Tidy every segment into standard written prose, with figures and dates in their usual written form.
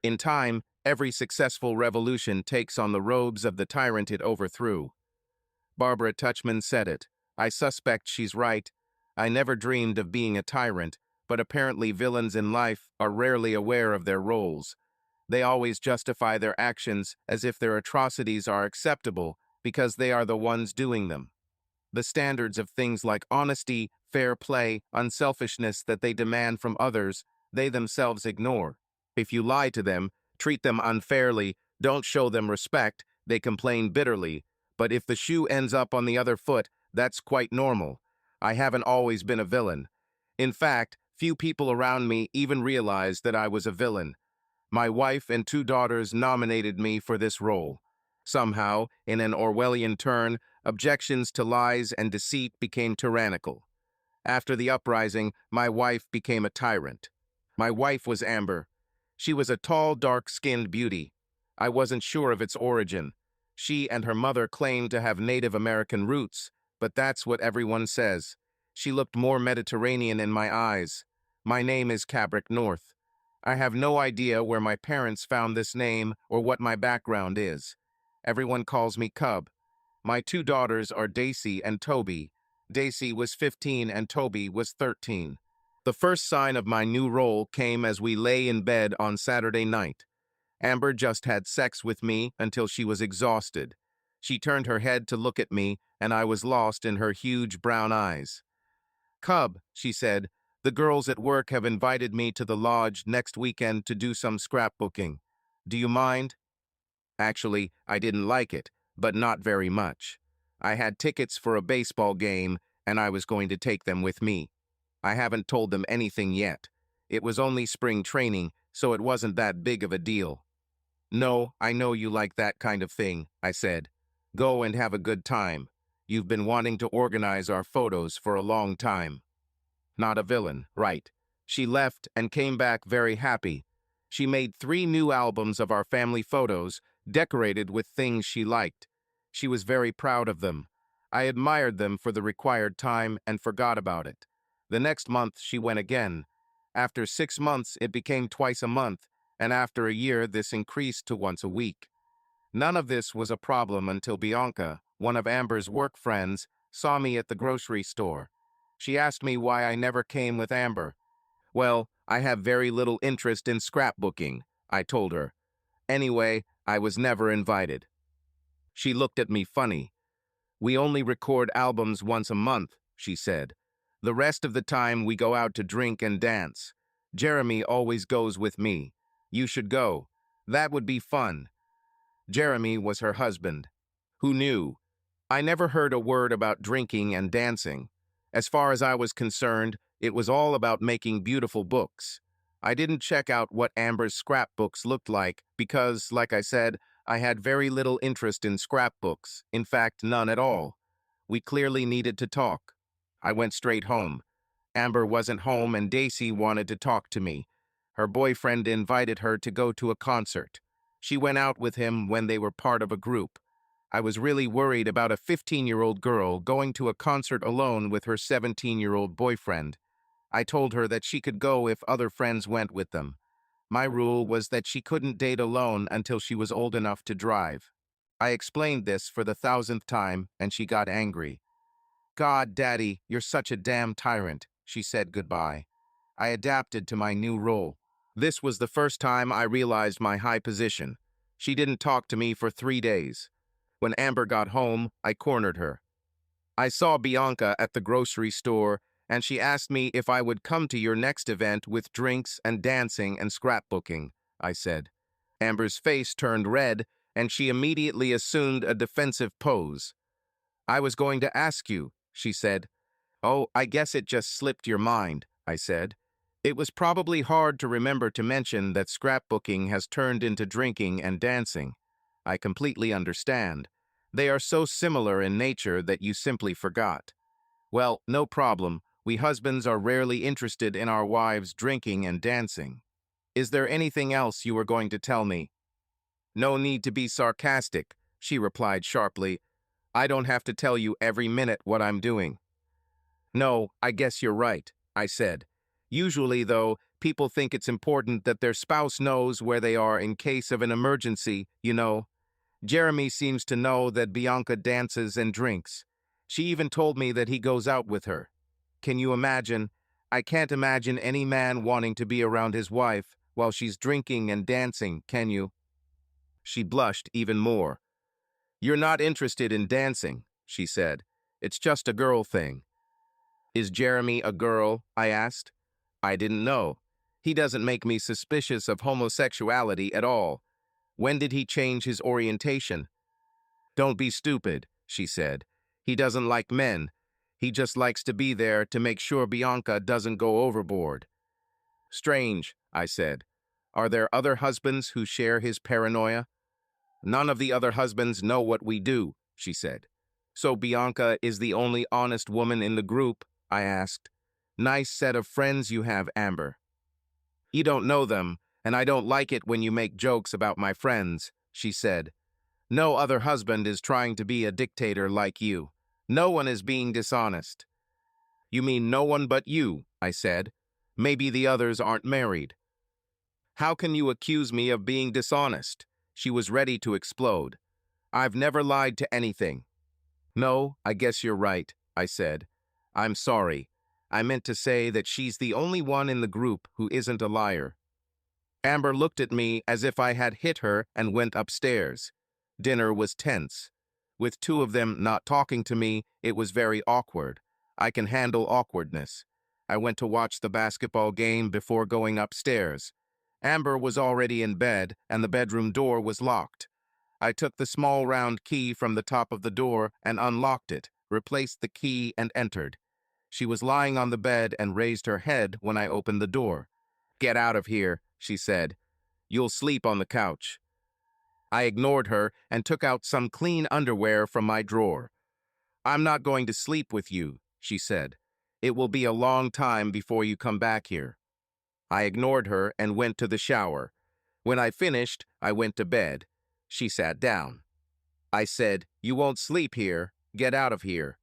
In time, every successful revolution takes on the robes of the tyrant it overthrew. Barbara Tuchman said it. I suspect she's right. I never dreamed of being a tyrant, but apparently villains in life are rarely aware of their roles. They always justify their actions as if their atrocities are acceptable because they are the ones doing them. The standards of things like honesty, fair play, unselfishness that they demand from others, they themselves ignore. If you lie to them, treat them unfairly, don't show them respect, they complain bitterly. But if the shoe ends up on the other foot, that's quite normal. I haven't always been a villain. In fact, few people around me even realized that I was a villain. My wife and two daughters nominated me for this role. Somehow, in an Orwellian turn, objections to lies and deceit became tyrannical. After the uprising, my wife became a tyrant. My wife was Amber. She was a tall, dark-skinned beauty. I wasn't sure of its origin. She and her mother claimed to have Native American roots, but that's what everyone says. She looked more Mediterranean in my eyes. My name is Cabrick North. I have no idea where my parents found this name or what my background is. Everyone calls me Cub. My two daughters are Daisy and Toby. Daisy was 15 and Toby was 13. The first sign of my new role came as we lay in bed on Saturday night. Amber just had sex with me until she was exhausted. She turned her head to look at me, and I was lost in her huge brown eyes. Cub, she said, the girls at work have invited me to the lodge next weekend to do some scrapbooking. Do you mind? Actually, I didn't like it, but not very much. I had tickets for a baseball game, and I was going to take them with me. I haven't told them anything yet. It was only spring training, so it wasn't that big of a deal. No, I know you like that kind of thing, I said. Go and have a good time. You've been wanting to organize our photos for a long time. Not a villain, right? She left and came back very happy. She made 3 new albums of our family photos, decorated with things she liked. She was very proud of them. I admired them for the required time and forgot about it. The next month she went again. After 6 months it became twice a month, and after a year this increased to once a week. None of this was a problem until Bianca, one of Amber's work friends, saw me at the grocery store. She asked me why I never came with Amber. Well, I have very little interest in scrapbooking, I told her. Anyway, I was never invited. She looked at me funny. We only record albums once a month, she said. The rest of the time we go out to drink and dance. Jeremy always goes with me. You should go. That would be fun. Jeremy was her husband. Who knew? I never heard a word about drinking and dancing. As far as I was concerned, it was all about making beautiful books. I didn't check out what Amber's scrapbooks looked like because, like I said, I had very little interest in scrapbooks, in fact, none at all. We clearly needed to talk. I went straight home. Amber wasn't home and Daisy wanted to talk to me. Her boyfriend invited her to go to a concert. She went out with him when they were part of a group. I was really worried about a 15-year-old girl going to a concert alone with her 17-year-old boyfriend. I told her that she could go if other friends went with them. My rule was that she couldn't date alone until she was old enough to drive. I explained this for the 1,000th time, and she got angry. God, Daddy, you're such a damn tyrant, she said goodbye. I adapted to my new role. This was the first time I realized my high position. She didn't talk to me for 3 days. When Amber got home, I cornered her. I saw Bianca at the grocery store, and she asked me if I would come to your next event with drinks and dancing and scrapbooking, I said. Amber's face turned red, and she immediately assumed a defensive pose. I was going to ask you, she said. Oh, I guess it just slipped your mind, I said. It was probably hard to remember to mention that scrapbooking has turned into drinking and dancing. I completely understand. They are so similar in nature that you simply forgot. Well, no problem. We husbands are rarely interested in our wives drinking and dancing. Is there anything else you were going to tell me? No need to be sarcastic, she replied sharply. I don't have to tell you every minute what I'm doing. No, I guess you're right, I said. Usually, though, People think it's important that their spouse knows where they are in case of an emergency, you know. Jeremy seems to know that Bianca dances and drinks. She even told me that he goes out with her. Can you imagine? I can't imagine any man wanting to be around his wife while she's drinking and dancing, can you? She blushed even more. You're not interested in dancing, she said. It's just a girl thing. Is Jeremy a girl? I asked. I didn't know. He doesn't make me suspicious of homosexuality at all. When did he change his orientation? Don't be stupid, she said. He doesn't like men. He just likes to be there to make sure Bianca doesn't go overboard. Strange, I said. Are there other husbands who share his paranoia? None of the other husbands know what we do, she said. So Bianca is the only honest woman in the group? I asked. Nice set of friends you have, Amber. You don't know them, and I don't like it when you make jokes about my friends, she said. No other husband is trying to be a dictator like you. No one is being dishonest. You mean no one but you, I said. Maybe the others aren't married. How can you accuse me of being dishonest? She was ready to explode. I've never lied to anything. No, I guess you're right, I said. I'm sorry. I meant to say that she's the only one in the group who isn't a liar. Amber looked at me as if I had hit her and went upstairs. Dinner was tense. With two of them not talking to me, it was very awkward. I can handle awkwardness. I went to watch the basketball game before going upstairs. Amber was already in bed, and the bedroom door was locked. I took the small round key from the top of the door and unlocked it, replaced the key, and entered. She was lying on the bed and raised her head when I opened the door. Get out of here, she said. You'll sleep on the couch. I ignored her and took out some clean underwear from my drawer. I'm not going to sleep with you, she said. It will be a long time before you come back here. I ignored her and went to the shower. When I finished, I went to bed. She sat down. I said, You won't sleep here. Get out of here.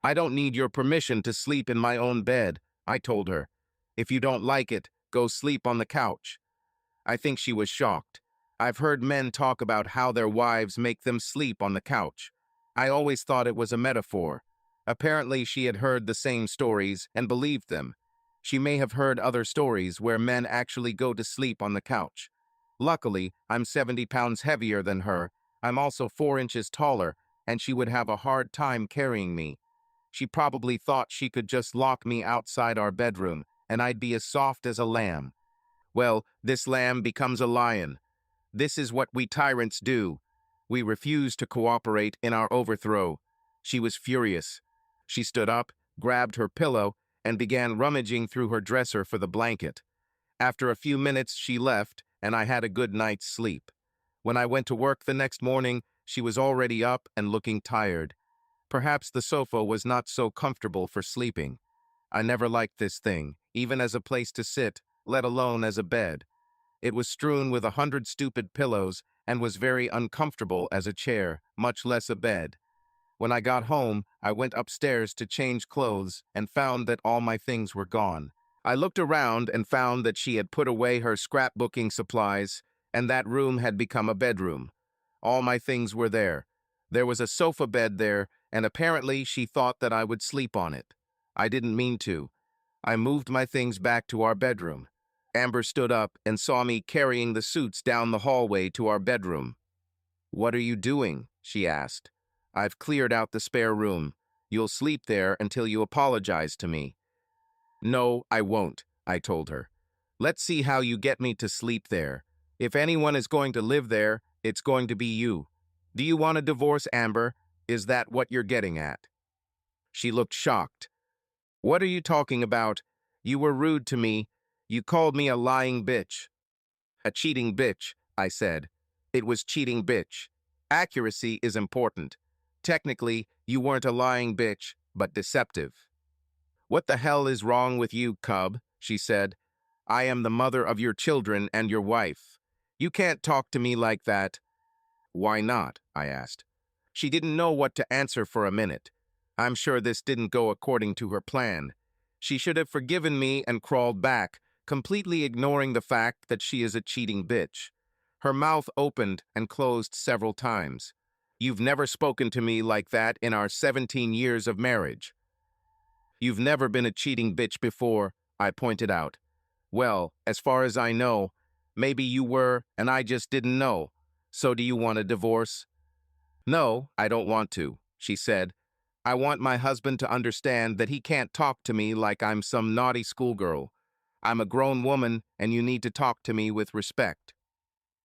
I don't need your permission to sleep in my own bed, I told her. If you don't like it, go sleep on the couch. I think she was shocked. I've heard men talk about how their wives make them sleep on the couch. I always thought it was a metaphor. Apparently, she had heard the same stories and believed them. She may have heard other stories where men actually go to sleep on the couch. Luckily, I'm 70 pounds heavier than her. I'm also 4 inches taller, and she would have a hard time carrying me. She probably thought she could just lock me outside our bedroom, and I'd be as soft as a lamb. Well, this lamb becomes a lion. This is what we tyrants do. We refuse to cooperate in our overthrow. She was furious. She stood up, grabbed her pillow, and began rummaging through her dresser for the blanket. After a few minutes, she left, and I had a good night's sleep. When I went to work the next morning, she was already up and looking tired. Perhaps the sofa was not so comfortable for sleeping. I never liked this thing, even as a place to sit, let alone as a bed. It was strewn with 100 stupid pillows and was very uncomfortable as a chair, much less a bed. When I got home, I went upstairs to change clothes and found that all my things were gone. I looked around and found that she had put away her scrapbooking supplies, and that room had become a bedroom. All my things were there. There was a sofa bed there, and apparently she thought that I would sleep on it. I didn't mean to. I moved my things back to our bedroom. Amber stood up and saw me carrying the suits down the hallway to our bedroom. "What are you doing?" she asked. "I've cleared out the spare room. You'll sleep there until you apologize to me." "No, I won't," I told her. "Let's see how you get me to sleep there. If anyone is going to live there, it's going to be you. Do you want a divorce, Amber? Is that what you're getting at?" She looked shocked. "What are you talking about? You were rude to me. You called me a lying bitch." "A cheating bitch," I said. "It was cheating bitch. Accuracy is important. Technically, you weren't a lying bitch, but deceptive." "What the hell is wrong with you, cub?" she said. "I am the mother of your children and your wife. You can't talk to me like that." "Why not?" I asked. She didn't know what to answer for a minute. I'm sure this didn't go according to her plan. She should have forgiven me and crawled back, completely ignoring the fact that she is a cheating bitch. Her mouth opened and closed several times. You've never spoken to me like that in our 17 years of marriage. You've never been a cheating bitch before, I pointed out. Well, as far as I know, maybe you were and I just didn't know. So do you want a divorce? No, I don't want to, she said. I want my husband to understand that he can't talk to me like I'm some naughty schoolgirl. I'm a grown woman and you need to talk to me with respect.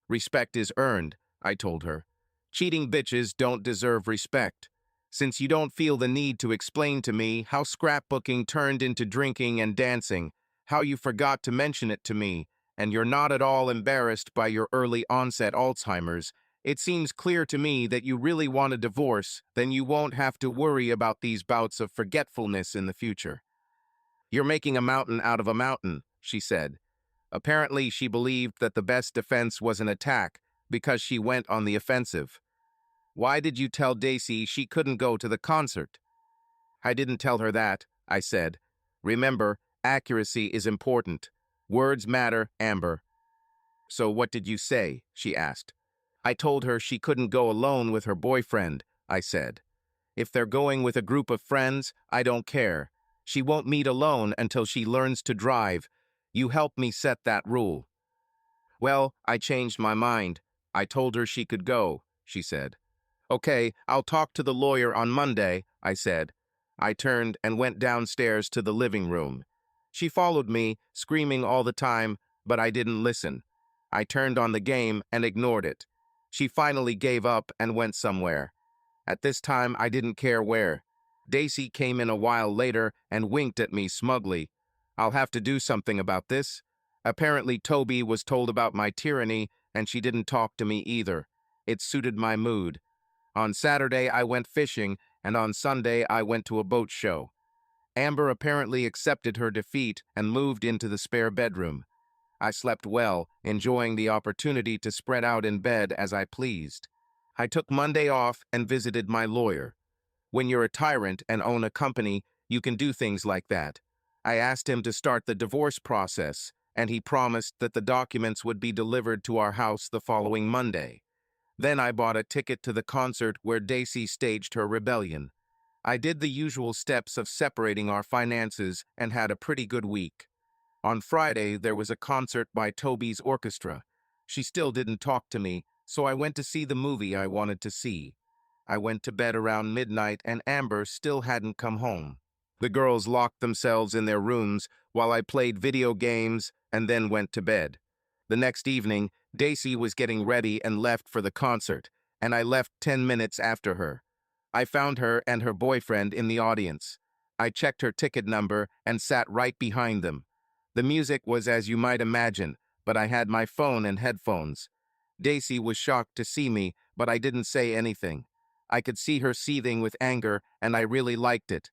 Respect is earned, I told her. Cheating bitches don't deserve respect. Since you don't feel the need to explain to me how scrapbooking turned into drinking and dancing, how you forgot to mention it to me, and you're not at all embarrassed by your early onset Alzheimer's, it seems clear to me that you really want a divorce, then you won't have to worry about these bouts of forgetfulness in the future. You're making a mountain out of a mountain, she said. Apparently, she believed that the best defense was an attack because she went on the offensive. Why did you tell Daisy she couldn't go to the concert? I didn't tell her that, I said. Remember, accuracy is important. Words matter, Amber. So what did you say? She asked. I told her she couldn't go alone with her boyfriend, I said. If they're going with a group of friends, I don't care. She won't meet alone until she learns to drive. You helped me set that rule. Well, I changed my mind. I told her she could go, she said. Okay, I'll talk to the lawyer on Monday, I said. I turned and went downstairs to the living room. She followed me, screaming all the time, but I didn't listen. I turned on the game and ignored it. She finally gave up and went somewhere. At this time, I didn't care where. Daisy came in a while later and winked at me smugly. I'll have to do something about this. Apparently, Toby was told about my tyranny, and she didn't talk to me either. It suited my mood. On Saturday, I went fishing, and on Sunday, I went to a boat show. Amber apparently accepted her defeat and moved into the spare bedroom. I slept well, enjoying the opportunity to spread out in bed as I pleased. I took Monday off and visited my lawyer. When you're a tyrant and own a company, you can do things like that. I asked him to start the divorce process, and he promised that the documents would be delivered to our house the following Monday. Then I bought a ticket to the concert where Daisy staged her rebellion. I did the usual steps of separating our finances and had a pretty good week. On Friday, there was a concert by Toby's orchestra. She still didn't talk to me, so I went to see the movie I wanted to see. I went to bed around midnight and Amber still hadn't come home. The girls locked themselves in their rooms while I played video games and then went to bed. The next evening, Daisy was getting ready and left for the concert, and I left 10 minutes after her. I found her and her boyfriend in the audience. I checked her ticket number and sat right behind them. The music was as you might imagine, but I had my phone and headphones. Daisy was shocked to see me, but I didn't say anything. I could see her seething with anger, and I really liked it.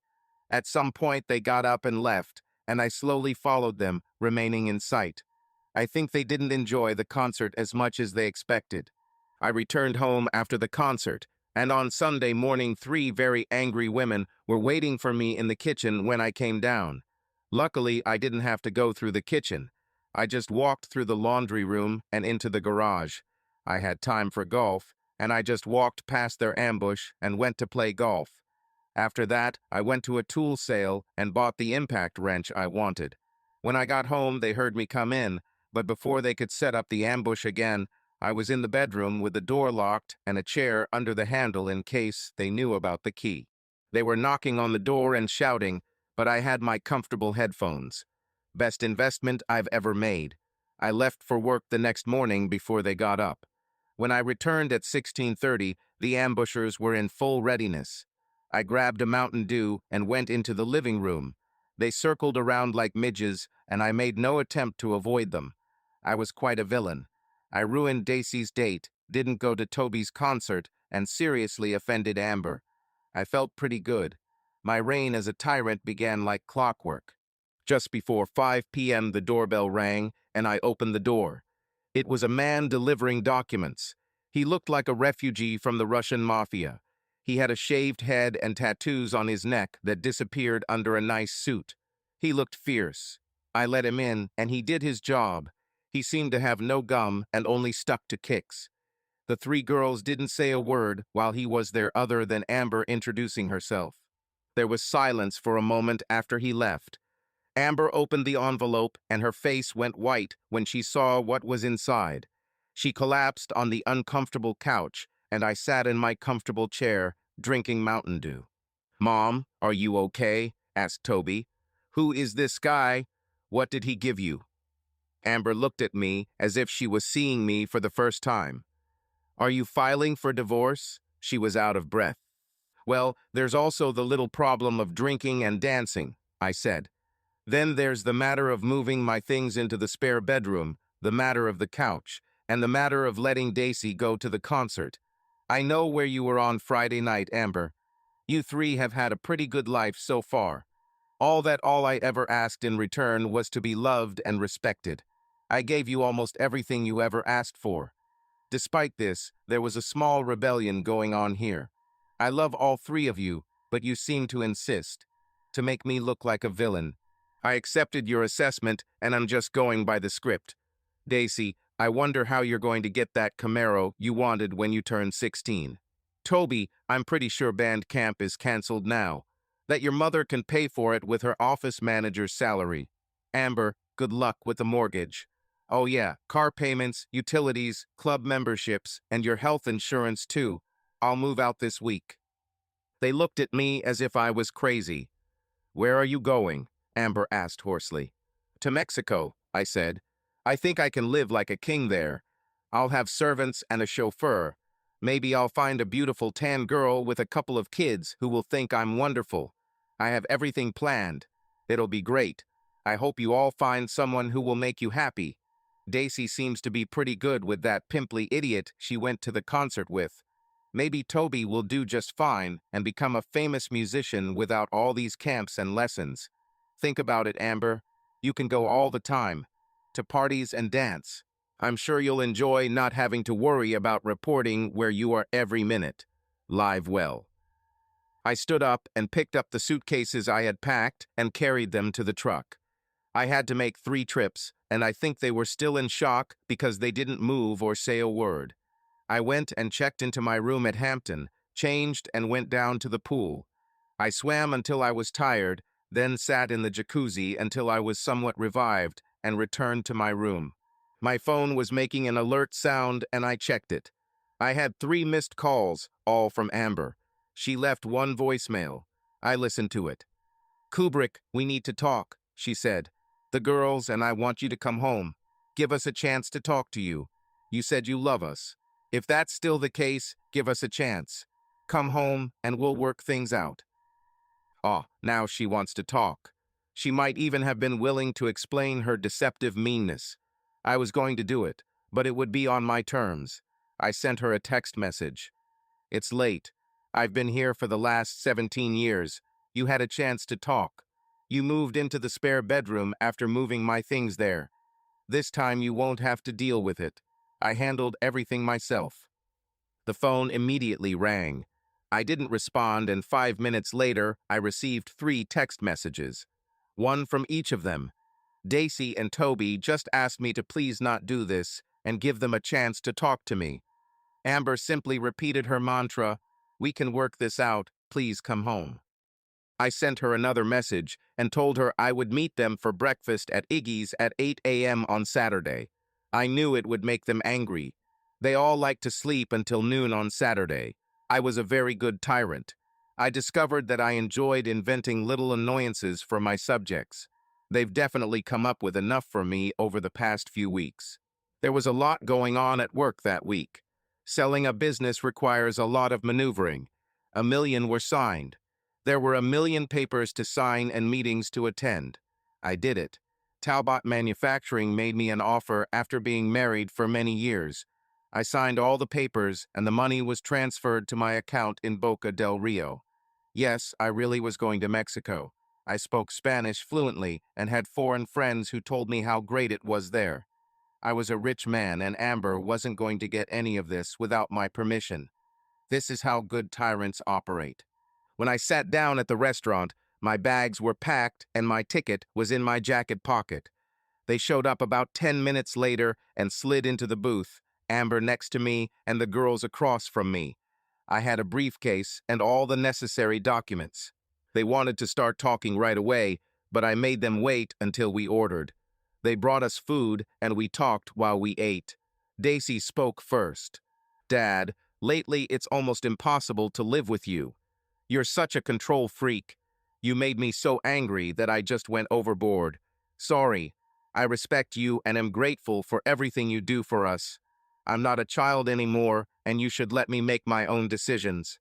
At some point, they got up and left, and I slowly followed them, remaining in sight. I think they didn't enjoy the concert as much as they expected. I returned home after the concert, and on Sunday morning 3 very angry women were waiting for me in the kitchen when I came down. Luckily, I didn't have to go through the kitchen. I just walked through the laundry room and into the garage. I had time for golf, and I just walked past their ambush and went to play golf. After that, I went to a tool sale and bought the impact wrench I wanted. When I got home, they heard me come in, but before they could set up the ambush again, I was in the bedroom with the door locked and a chair under the handle in case they knew about the key. They were knocking on the door and shouting, but I had my comfortable headphones. Best investment I've ever made. I left for work the next morning before they got up. When I returned at 16:30, the ambushers were in full readiness. I grabbed a Mountain Dew and went into the living room. They circled around like midges, and I made no attempt to avoid them. I was quite a villain. I ruined Daisy's date, didn't go to Toby's concert, and seriously offended Amber. I felt pretty good. My reign as a tyrant began like clockwork. Just before 5 p.m. the doorbell rang, and I opened the door. It was a man delivering documents. He looked like a refugee from the Russian mafia. He had a shaved head and tattoos on his neck that disappeared under a nice suit. He looked fierce. I let him in, and he did his job. He seemed to have no gum and only stuck to kicks. The three girls didn't say a word while he was there other than Amber introducing herself. There was silence for a moment after he left. Amber opened the envelope and her face went white when she saw what was inside. She collapsed on the uncomfortable couch, and I sat in my comfortable chair, drinking Mountain Dew. "Mom, are you okay?" asked Toby. "Who is this guy? What did he give you?" Amber looked at me as if she was seeing me for the first time. "Are you filing for divorce?" She was out of breath. "Well, there's also the little problem of drinking and dancing," I said. "Then there's the matter of moving my things into the spare bedroom, the matter of the couch, and the matter of letting Daisy go to the concert. I know where you were on Friday night, Amber. You three have had a pretty good life so far. All I ever asked in return was to be loved and respected. I gave you almost everything you ever asked for. Despite this, there was a small rebellion going on here. I love all three of you, but you seem to insist. To make me look like a villain. I accepted your assessment, and I'm just going by the script. Daisy, I wonder how you're going to get that Camaro you wanted when you turned 16. Toby, I'm pretty sure band camp is canceled now. That your mother can pay for it with her office manager's salary. Amber, good luck with the mortgage. Oh yeah, car payments, utilities, club memberships, and your health insurance too. I'll move out this week." They looked at me as if I was crazy. "Where are you going?" Amber asked hoarsely. "To Mexico," I said. "I think I can live like a king there. I'll have servants and a chauffeur. Maybe I'll find a beautiful tan girl with a couple of kids who will think I'm wonderful. I have everything planned. It'll be great. I hope you all find someone who will make you happy. Daisy seems to be pretty good with that pimply idiot she went to the concert with. Maybe Toby will do just fine and become a famous musician without all these camps and lessons. Think about it, Amber. You can go all the time, to parties and dance. I'm sure you'll enjoy not having to worry about reporting where you are every minute. Live well." I stood up and picked up the suitcases I had packed and carried them to the truck. I had to make 3 trips, and I think they were still in shock because they didn't move or say a word. I went and checked into my room at Hampton, changed, and went down to the pool. I swam until I was tired, then sat in the jacuzzi until I was somewhat revived, and returned to my room. My phone was making an alert sound, and I checked it. I had 3 missed calls, all from Amber. She left 1 voicemail. I listened to it. "Kubrick, we need to talk," she said. "The girls and I want you to come home. Give us a chance to talk to you. You said you love us. If that's still the case, give us a chance. Come home and we'll work things out." Oh, now she wants to talk. She might even have been willing to explain her deceptive meanness. I was going to do it, but it would be on my terms. I sent her a text message. "It's late. I've been here for the last 17 years. You had a chance to talk. You moved into the spare bedroom after moving my things there. This time you won't have to deal with it. I handled everything myself." The phone immediately rang. I didn't respond, and 5 minutes later, I received 3 text messages. One from each of them. Daisy and Toby just asked me to please not do this and give them a chance to talk to me. Amber simply repeated her mantra, "We can work this out, please come home." I sent her another message and told her I would meet them for breakfast at Iggy's at 8 a.m. on Saturday. I knew it would make them angry. They all like to sleep until noon on Saturday. I was a very good tyrant. I discovered that I enjoyed inventing little annoyances for my subjects. They've definitely come up with enough for me over the past few weeks. There was a lot going on at work that week. Selling a business requires a lot of maneuvering. 1,000,000 were signed. There were 1,000,000 papers to sign and meetings to attend. I did it. Talbot Manufacturing made me an offer after being married for many years. I signed all the papers, and the money was transferred to my account in Boca del Rio. Yes, I really was going to Mexico. I spoke Spanish fluently and had foreign friends who told me how great it was there. I was a rich man, and Amber wasn't going to get any of this without my permission. This is how good tyrants operate. When I sat down at the restaurant, My bags were packed and my ticket was in my jacket pocket. They showed up about 10 minutes later and slid into the booth, Amber next to me and the girls across from me. I had a briefcase and all the necessary documents. They wanted to start talking right away, but I made them wait until we ordered. They brought us food and we talked while we ate. Daisy spoke first. Dad, lately it's almost impossible to live with you. You're such a control freak. You made me so angry that I just went overboard. Sorry. I respect you and am grateful for everything you do for us. I'm not a child anymore, and you should let me make my own decisions.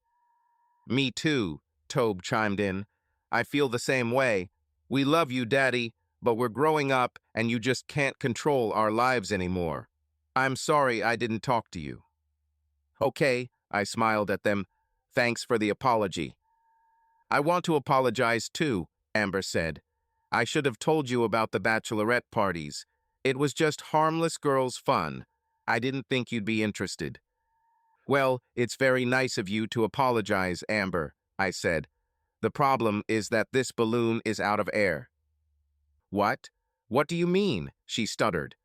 Me too, Tobe chimed in. I feel the same way. We love you, Daddy, but we're growing up and you just can't control our lives anymore. I'm sorry I didn't talk to you. Okay, I smiled at them. Thanks for the apology. I want to apologize too, Amber said. I should have told you about the bachelorette parties. It was just harmless girls' fun. I didn't think you'd be interested. Well, it's very nice of you to apologize, Amber, I said. The problem is that this balloon is out of air. What? What do you mean? She stuttered.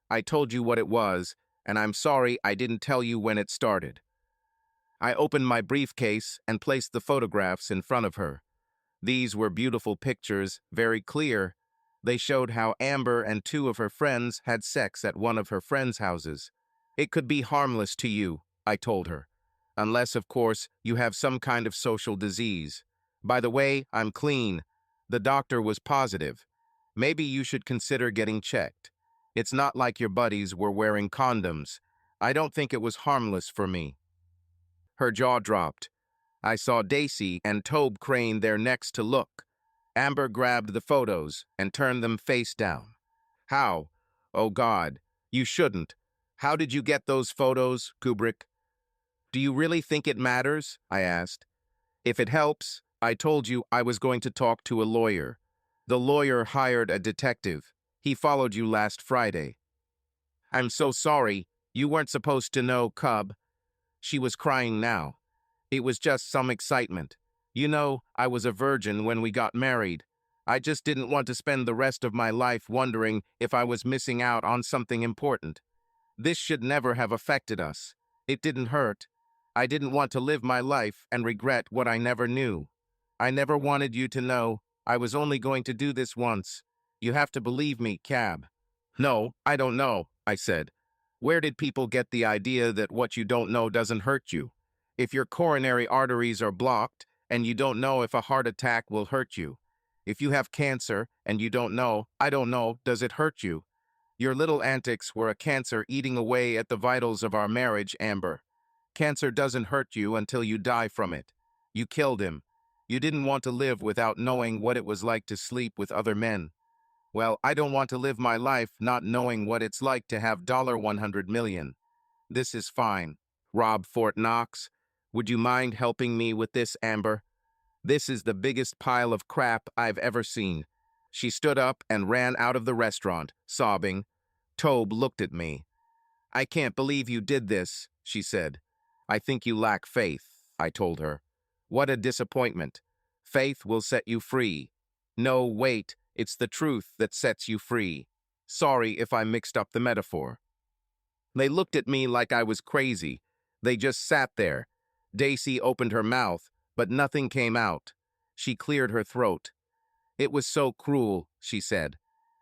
I told you what it was, and I'm sorry I didn't tell you when it started. I opened my briefcase and placed the photographs in front of her. These were beautiful pictures, very clear. They showed how Amber and two of her friends had sex at one of her friends' houses. It could be harmless to you, I told her. Unless, of course, you have some kind of social disease. By the way, I'm clean. The doctor was positive. Maybe you should consider getting checked. It's not like your buddies were wearing condoms. I don't think it was harmless for me. Her jaw dropped. I saw Daisy and Tobe crane their necks to look. Amber grabbed the photos and turned them face down. How? Oh God, you shouldn't. How did you get those photos, Kubrick? Do you really think it matters? I asked. If it helps, I told you I was going to talk to a lawyer. The lawyer hired a detective. He followed you last Friday. I'm so sorry. You weren't supposed to know, Cub. She was crying now. It was just some excitement. You know, I was a virgin when we got married. I just didn't want to spend the rest of my life wondering if I was missing out on something important. This should never have affected us. It didn't hurt. I didn't want to live my life and regret what I never knew. I never wanted you to know. I was only going to do this once. You have to believe me, Cab. No, I don't know, I said. Where did people get the idea that what you don't know doesn't hurt you? If your coronary arteries are blocked and you don't know if a heart attack will hurt you. If you have cancer and you don't know, I don't know, does it hurt you? Your little antics were a cancer eating away at the vitals of our marriage, Amber. Cancer doesn't hurt you until you die from it. You killed him. You didn't want to live without knowing what it was like to sleep with other men. Well, I don't want to live my life not knowing what it's like to have $100 million. This is fine. Rob Fort Knox, would you mind helping me with this, Amber? This is the biggest pile of crap I've ever seen. She stood up and ran out of the restaurant, sobbing. Tobe looked at me. I can't believe you did this, she said. I think you lack faith, I told her. What a disappointment. Faith will set you free. No, wait, it's the truth that sets you free. Sorry if I mixed up the metaphor. They looked at me like I was crazy. They just sat there. Daisy opened her mouth, but nothing came out. She cleared her throat. It was so cruel, she said.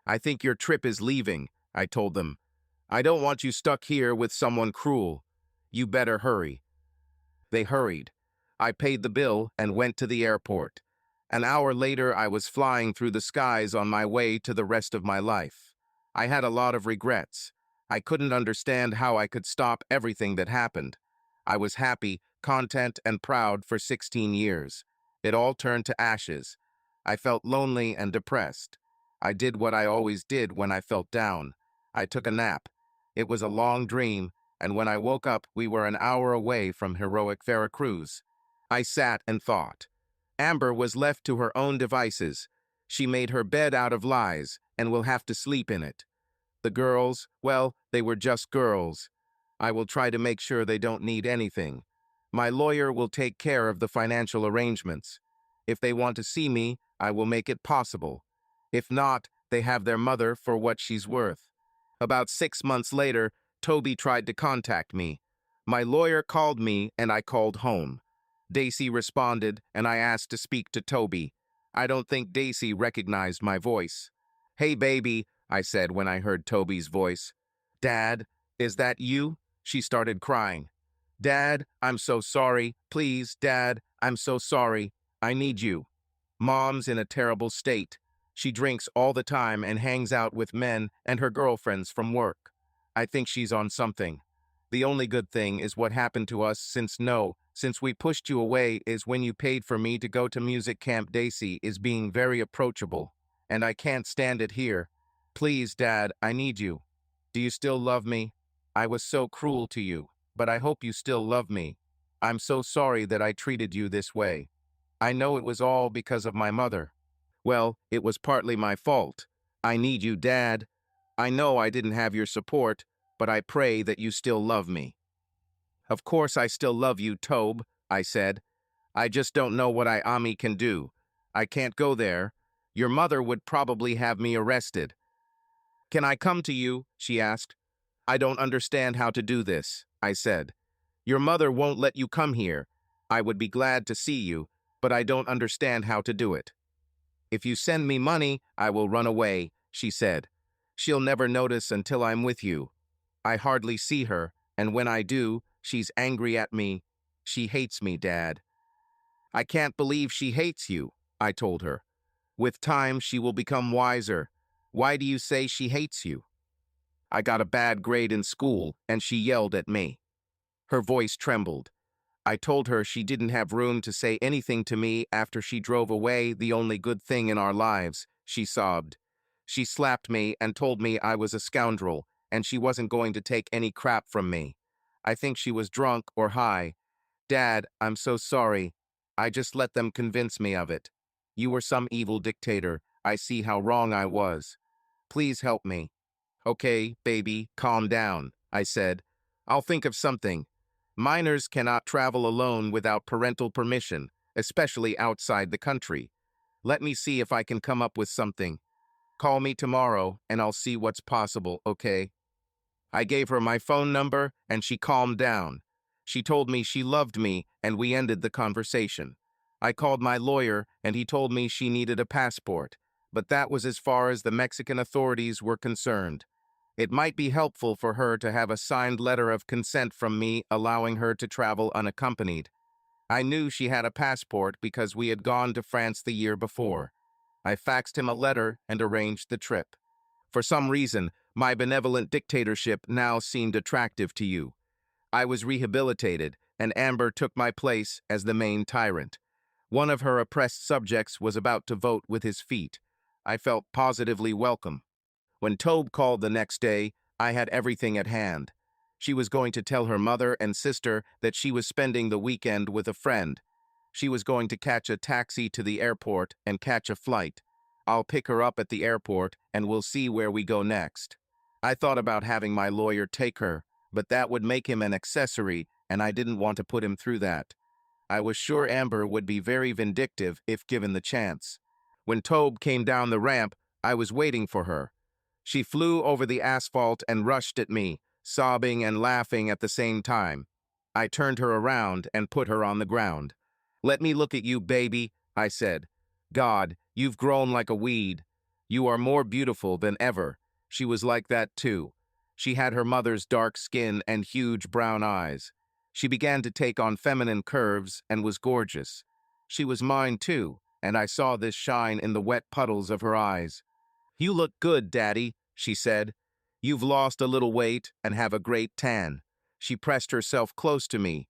I think your trip is leaving, I told them. I don't want you stuck here with someone cruel. You better hurry. They hurried. I paid the bill and went to the airport. An hour later, I was flying through the skies on my way to the rest of my life. I had a lot of regrets. I couldn't understand how I could stop everything that happened. I was happy, content, and proud for 16 years. It all turned to ashes. I felt lonely and depressed. I did what I always did when I felt down. I took a nap. It was a long dream, and when I woke up, we were an hour away from heroic Veracruz. I sat and thought. Amber was left to her own devices. She made her bed out of lies and will have to sleep in it. The girls, well, they were just girls. I will try to make sure they don't need anything. My lawyer will take care of the financial arrangements. If they want to see me, I will make it possible. If not, they have their mother for what she's worth. About 6 months later, Toby tried to contact me. My lawyer called me and I called home. Daisy responded and I asked to speak to Toby. I don't think Daisy recognized my voice. "Hey, baby," I said when I heard Toby's voice. "Dad, is that you?" She started crying. "Dad, I'm so sorry. Please, Dad, I'm so sorry. I need you." Mom's in a terrible state. She drinks all the time and hangs out with men and her girlfriends from work. I think she's on something. The only good thing is what happened to us since we pushed you away is when you paid for me to go to music camp. Daisy is being very approachable, and I can't stand it here. Please, Dad, I need you. Do you still love me? I was so cruel to you, but I hope you still love me. I'm so sorry that I treated you this way. I know it was all because of my mother. Well, it was partly my fault. I need you, Dad. I know I didn't have your support, but I pray that you still love me. Of course I still love you, Tobe, I said. I just don't know what Ami can do. I can't go there. Your mother would probably have me arrested. Can I come to you? She asked. I don't understand how to do this, I said. Your mother won't let you come here. I would be glad to see you, but I don't understand how to do it. If you send me money, I will run away, she said. She'll never notice until I'm with you. I hardly see her, and when I do, she's angry at me. She hates me, Dad. I can't believe she hates you, I told her. With time, she will become wiser. Why do you say she hates you? I got a bad grade in school, and she yelled at me. Her voice trembled. I told her she didn't have room to say anything to me after she drove away, the only good thing in our lives, she sobbed. She slapped me and told me I was a scoundrel, and she wasn't going to take any crap from me. I think she was drunk or high. Dad, I'm so sorry. I just let them convince me of it. You were some evil dictator. I see how wrong I was. Please help me. Okay, baby, calm down, I said. I'll think of something. Minors cannot travel alone without parental permission, especially outside the country. Let me see if I can come up with something. Call me tomorrow and I'll see what's possible, okay? I gave her my phone number and she calmed down. She told me she loved me and we ended the conversation. I called my lawyer and he told me she needed a passport, but that was as far as the Mexican authorities were concerned. It might be helpful for her to have a signed letter of consent from me allowing her to travel unaccompanied. I knew she had a passport because we had gone to France the year before. I faxed him a letter and arranged the trip. For some reason, my benevolent dictatorship now seemed attractive to you. I was rehabilitated, and Amber took my place as the main tyrant. One of her oppressed subjects was about to vote with his feet. I felt positively welcome. When Tobe called the next day, I had everything at hand. She was going to tell her mother and sister that she was spending the weekend with a friend. She was going to catch a taxi to the airport and catch a flight. I'll pick her up at the airport and we'll see where we go next. I thought about having my lawyer take her, but that would make him an accessory and I didn't want to put him through that. I was sure Amber would be very vindictive if given the chance. When Tobe came down the ramp, I was waiting for her. She flew over the asphalt and rushed at me, sobbing and laughing at the same time. I turned her around and put her on the ground. Let me look at you, baby, I said. God, you've grown like a weed. You are more beautiful than ever. She was like that too. She had her mother's dark skin and huge brown eyes. She began to take on feminine curves and was gorgeous. She was mine too, and I saw this shine in the wet puddles of her eyes. You look good, Daddy, she said. You've lost a little weight and have a great tan. She pressed herself close to me.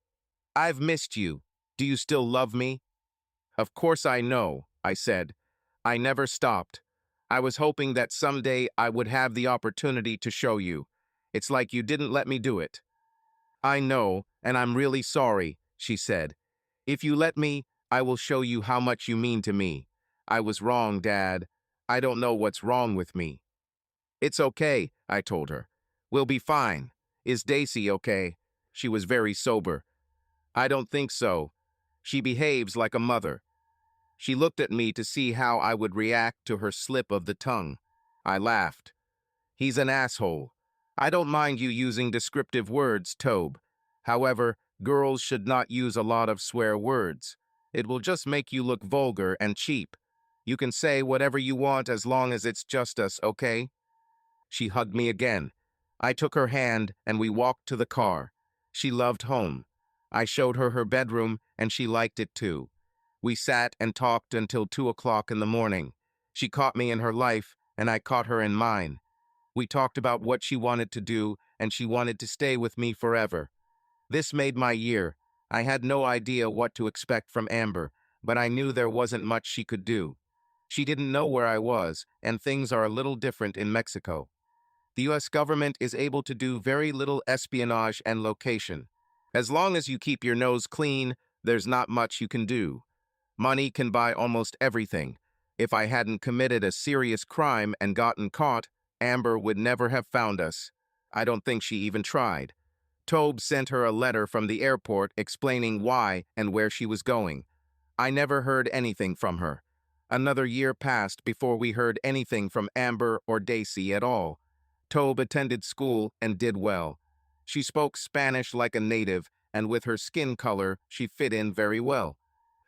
I've missed you. Do you still love me? Of course I know, I said. I never stopped. I was hoping that someday I would have the opportunity to show you. It's like you didn't let me do it. I know, and I'm really sorry, she said. If you let me, I will show you how much you mean to me. I was wrong, Dad. I don't know what's wrong with me. It's okay, I told her. We'll be fine. Is Daisy okay? She was very sober. I don't think so. She behaves like a mother. She looked at me to see how I would react to her slip of the tongue. I laughed. He's an asshole. I don't mind you using descriptive words, Tobe. However, girls should not use a lot of swear words. It will just make you look vulgar and cheap. You can say whatever you want as long as it's just us, okay? She hugged me again. I took her hand and we walked to the car. She loved home. I showed her her bedroom and she liked it too. We sat and talked until 2 o'clock in the morning. She caught me in her life and I caught her in mine. We talked about what she wanted to do and she wanted to stay with me forever. This made my year. I had no idea what to expect from Amber, but I knew there wasn't much she could do. She didn't know where I was, and things are a little different in Mexico. The US government is able to do very little espionage and location. As long as you keep your nose clean, there's not much you can do. Money can buy almost everything. If I hadn't committed a serious crime and gotten caught, Amber would never have found us. I don't think she even tried. Tobe sent her a letter from the airport explaining why and where she was going. I never heard anything from her. Another year passed before we heard anything from Amber or Daisy at all. Tobe attended school and did well. She spoke Spanish like a native, and with her skin color, she fit in very well.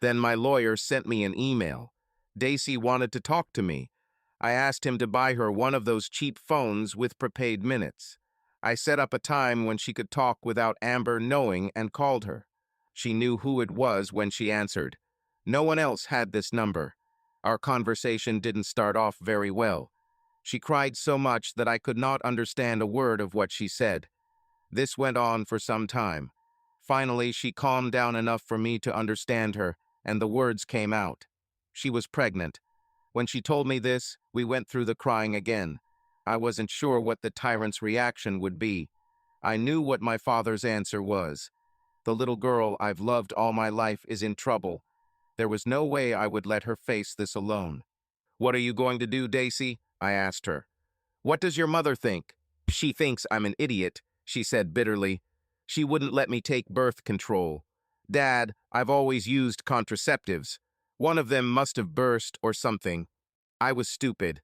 Then my lawyer sent me an email. Daisy wanted to talk to me. I asked him to buy her one of those cheap phones with prepaid minutes. I set up a time when she could talk without Amber knowing and called her. She knew who it was when she answered. No one else had this number. Our conversation didn't start off very well. She cried so much that I could not understand a word of what she said. This went on for some time. Finally, she calmed down enough for me to understand her, and the words came out. She was pregnant. When she told me this, we went through the crying again. I wasn't sure what the tyrant's reaction would be. I knew what my father's answer was. The little girl I've loved all my life is in trouble. There was no way I would let her face this alone. "What are you going to do, Daisy?" I asked her. "What does your mother think?" "She thinks I'm an idiot," she said bitterly. "She wouldn't let me take birth control. Dad, I've always used contraceptives. One of them must have burst or something. I was stupid."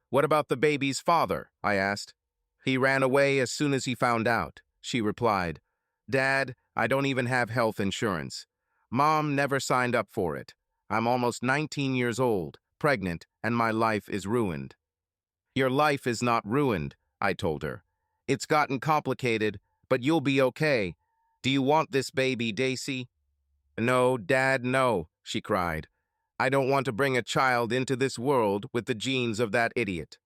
"What about the baby's father?" I asked. "He ran away as soon as he found out," she replied. "Dad, I don't even have health insurance. Mom never signed up for it. I'm almost 19 years old, pregnant, and my life is ruined." "Your life is not ruined," I told her. "It's gotten complicated, but you'll be okay. Do you want this baby, Daisy?" "No, Dad, no," she cried. "I don't want to bring a child into this world with the genes of that idiot."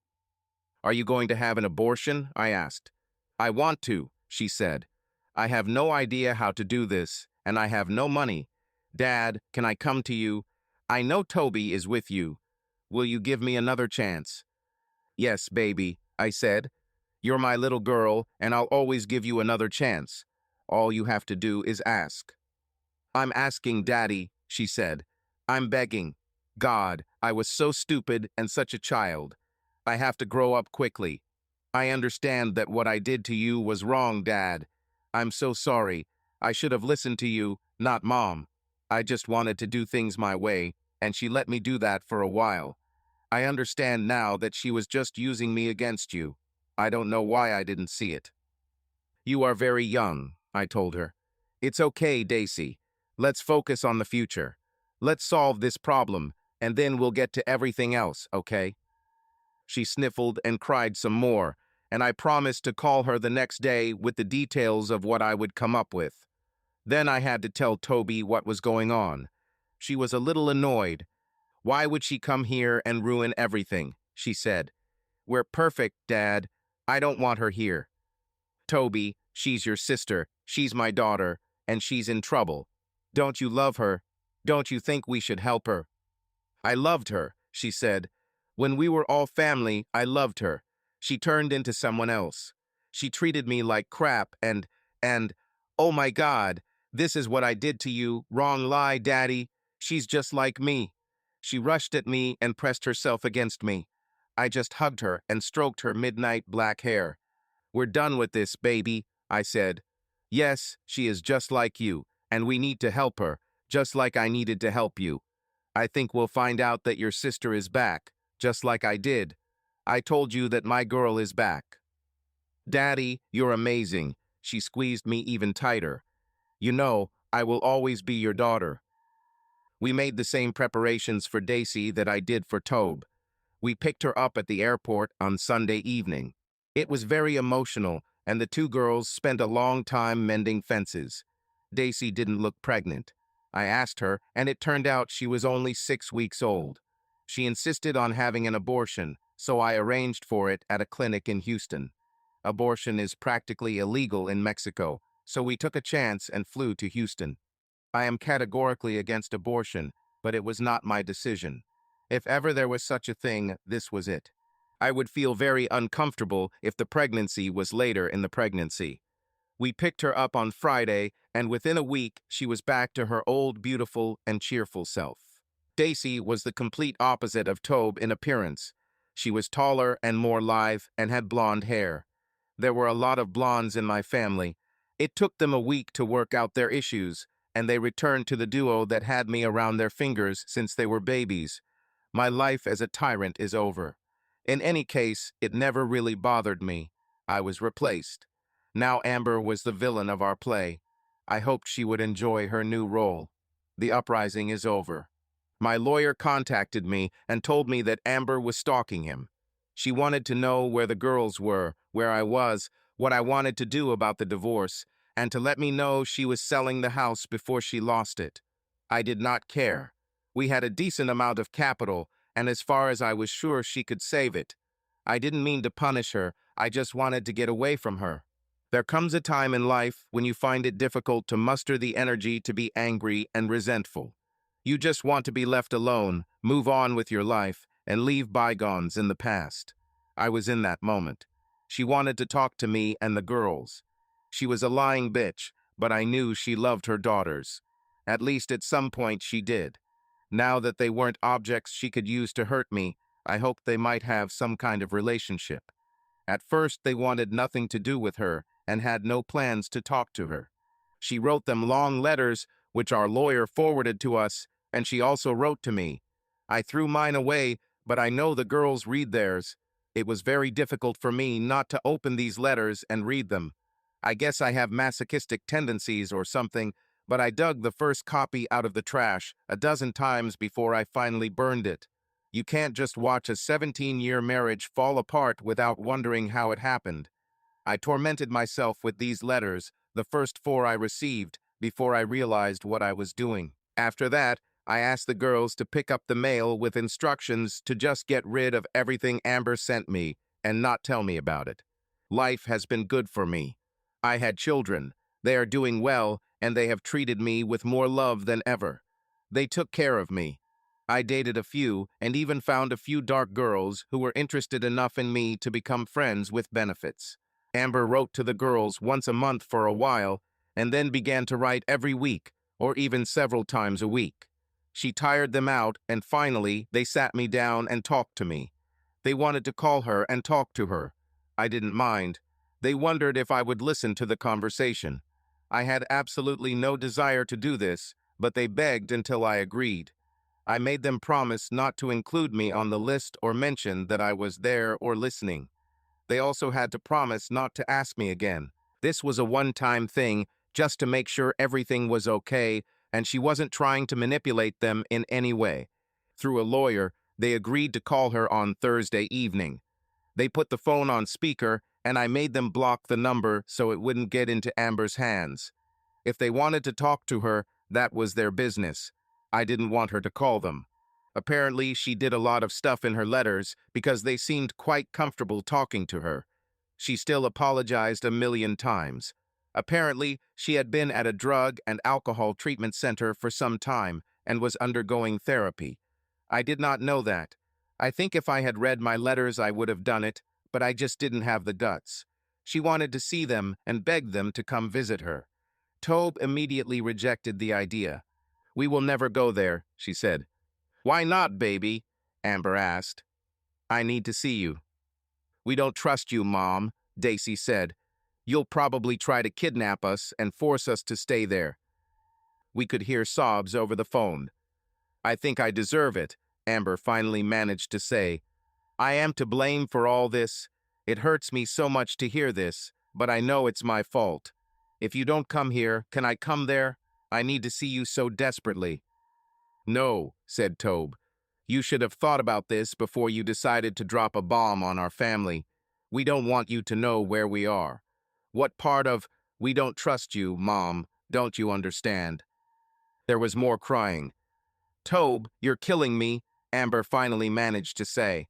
"Are you going to have an abortion?" I asked. "I want to," she said. "I have no idea how to do this, and I have no money. Dad, can I come to you? I know Toby is with you. Will you give me another chance?" "Yes, baby," I said. "You're my little girl, and I'll always give you another chance. All you have to do is ask." "I'm asking, Daddy," she said. "I'm begging. God, I was so stupid and such a child. I have to grow up quickly. I understand that what I did to you was wrong, Dad. I'm so sorry. I should have listened to you, not Mom. I just wanted to do things my way, and she let me do that for a while. I understand now that she was just using me against you. I don't know why I didn't see it." "You are very young," I told her. "It's okay, Daisy. Let's focus on the future. Let's solve this problem, and then we'll get to everything else, okay?" She sniffled and cried some more, and I promised to call her the next day with the details of what I would come up with. Then I had to tell Toby what was going on. She was a little annoyed. "Why would she come here and ruin everything?" she said. "We're perfect, Dad. I don't want her here." "Toby, she's your sister, she's my daughter, and she's in trouble. Don't you love her? Don't you think we should help her?" "I loved her," she said. "When we were all family, I loved her. She turned into someone else. She treated me like crap and, oh my God, this is what I did to you. Wrong lie, Daddy. She's just like me." She rushed at me and pressed herself against me. I just hugged her and stroked her midnight black hair. "We're done with this, baby," I said. "Yes, she is just like you, and we need to help her, just like I needed to help you." I think we'll find out that your sister is back, just like I did. I told you that my girl is back. Daddy, you're amazing. She squeezed me even tighter. You know, I will always be your daughter. We made the same preparations for Daisy that I did for Tobe. We picked her up at the airport on Sunday evening. It was very emotional, and the two girls spent a long time mending fences. Daisy didn't look pregnant. I asked her, and it turned out she was only 6 weeks old. She insisted on having an abortion, so I arranged for it at a clinic in Houston. Abortion is practically illegal in Mexico, so we took a chance and flew to Houston. I am categorically against abortion, but it was not my decision. If ever there was such a thing, this was it. I would feel very uncomfortable if the pregnancy was later in the pregnancy. We picked her up on Friday, and within a week, she was back to her old, beautiful, and cheerful self. Daisy was the complete opposite of Tobe in appearance. She was taller and more lithe and had blonde hair. There were a lot of blondes in my family. It took them a week to work out their issues, and they returned to the duo that had me around their fingers since they were babies. My life as a tyrant is over. In any case, it never really bothered me. I was replaced. Now Amber was the villain of our play. I hoped she would enjoy her new role. The uprising is over. My lawyer contacted me and told me that Amber was stalking him. She wanted to know where the girls were, where I was, what I wanted to do about the divorce, and to let me know she was selling the house before she lost it. I did not care. We had a decent amount of capital, and as far as I was sure she could save it. I didn't mean to punish her, I just wanted to get away from her. There comes a time in life when you find it difficult to muster the energy to be angry and resentful. You just want to be left alone, move on with your life, and leave bygones in the past. I was in that moment. She wanted to talk to me and the girls. She was a lying bitch, but I knew she loved her daughters. At least at some point she did. Now that they weren't objects she could use to hurt me, I hoped they might have some kind of relationship. At first, they wanted nothing to do with her and had no plans to talk to her. She wrote them long letters, which our lawyer forwarded to us, and she also wrote to me. I threw mine away, but I know the girls read theirs. It was very difficult for me not to open these letters and read them. I guess I have masochistic tendencies or something, but I dug the first copy out of the trash a dozen times before I finally burned it. You can't just watch a 17-year marriage fall apart without wondering how it happened. I tormented myself with these letters, the first 4 I received, before I realized what I was doing. After that, I asked the girls to pick up the mail with instructions to just get rid of everything Amber sent me and not tell me about it. Life has been good for me. I had children. They are doing well, and they have treated me with more love than ever. They took care of me. I dated a few and even found a few dark girls who were interested enough in me to become friends with benefits. Amber wrote to the girls once a month for a while and then began to write every week or even several times a week. She tired them out and finally they sat me down and talked to me. They wanted to call her and talk to her. I didn't mind. They wondered if I would listen to the conversation. I had absolutely no desire to do this, but they begged until I agreed. I made them promise not to include me on the list or mention that I was there or listening. They also had to promise not to ask me again. This was a one-time thing, just to make sure everything was okay, and she wasn't trying to manipulate them in any way. Through a lawyer, they agreed to call her on Thursday evening. They put the phone on speaker, and I made them block the number so it wouldn't get into Amber's hands. If they wanted to talk to her, that was their business. I didn't want her to call them. Apparently, she did a lot of stuff in her letters because they seemed quite comfortable talking to her. She still apologized a million times. Apparently, she had been at a drug and alcohol treatment center for some time and was undergoing therapy. I did not know that. I think if I had read my letters, I would have done it, but I just didn't have the guts. She wanted to see them and begged them to come visit her. Tobe immediately rejected the idea. "We will never go there," she said. "Why not, baby?" Amber asked. "I need to see you." "We don't trust you, Mom," Daisy said. "You'll probably try to kidnap us and force us to stay there." We could hear sobs over the phone. I think I deserve it, Amber finally managed to say. I am to blame for all this. It hurts me so much to hear this, but I know it's my fault. If you don't come here, can I come there? I need to see you so desperately. No, said Tobe. You should have thought about this before you decided to drop a bomb on our family. We don't want you to know where we are. What part of "we don't trust you, Mom" don't you understand? There was more crying. Tobe, you're killing me, Amber finally managed to say.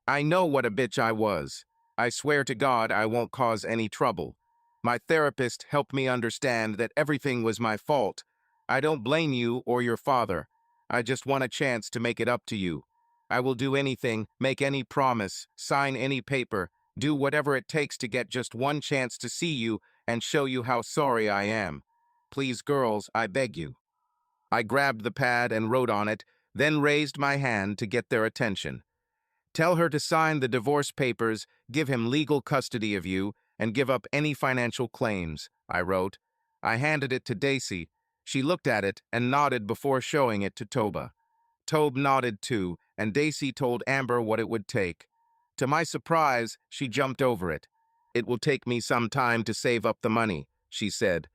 I know what a bitch I was. I swear to God I won't cause any trouble. My therapist helped me understand that everything was my fault. I don't blame you or your father. I just want a chance to make it up to you. I will do anything, make any promise, sign any paper, do whatever it takes to get just one chance to see you and show you how sorry I am. Please, girls, I beg you. I grabbed the pad and wrote on it, then raised my hand to get their attention. Tell her to sign the divorce papers, give him legal custody of you, and give up any financial claims, I wrote. I handed it to Daisy. She looked at it and nodded before showing it to Toba. Tobe nodded too, and Daisy told Amber what it would take. To my surprise, she jumped over it. It will take me some time to save up the money, she said.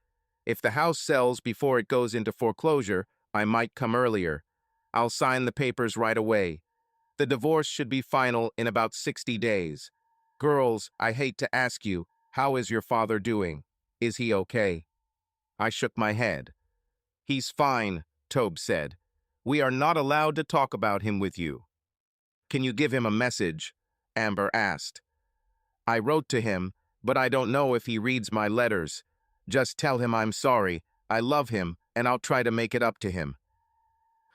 If the house sells before it goes into foreclosure, I might come earlier. I'll sign the papers right away. The divorce should be final in about 60 days. Girls, I hate to ask you, how is your father doing? Is he okay? I shook my head. He's fine, Tobe said. We are not allowed to talk about him with you. Can you give him a message? Amber asked. I wrote to him, but I don't know if he reads my letters. Just tell him I'm sorry, I love him, and I'll try to make it up to him.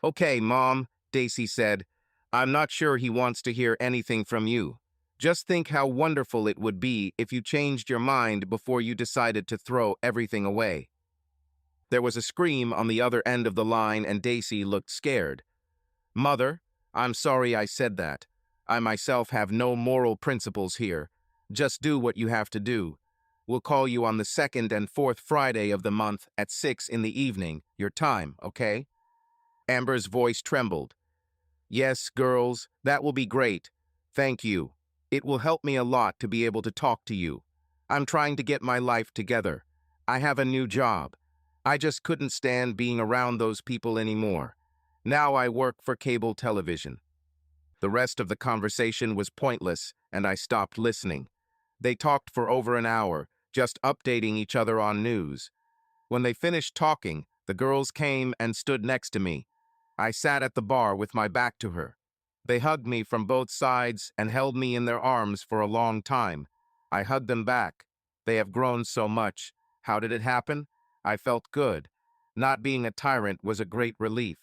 Okay, Mom, Daisy said. I'm not sure he wants to hear anything from you. Just think how wonderful it would be if you changed your mind before you decided to throw everything away. There was a scream on the other end of the line and Daisy looked scared. Mother, I'm sorry I said that. I myself have no moral principles here. Just do what you have to do. We'll call you on the second and fourth Friday of the month at 6 in the evening, your time, okay? Amber's voice trembled. Yes, girls, that will be great. Thank you. It will help me a lot to be able to talk to you. I'm trying to get my life together. I have a new job. I just couldn't stand being around those people anymore. Now I work for cable television. The rest of the conversation was pointless, and I stopped listening. They talked for over an hour, just updating each other on news. When they finished talking, the girls came and stood next to me. I sat at the bar with my back to her. They hugged me from both sides and held me in their arms for a long time. I hugged them back. They have grown so much. How did it happen? I felt good. Not being a tyrant was a great relief.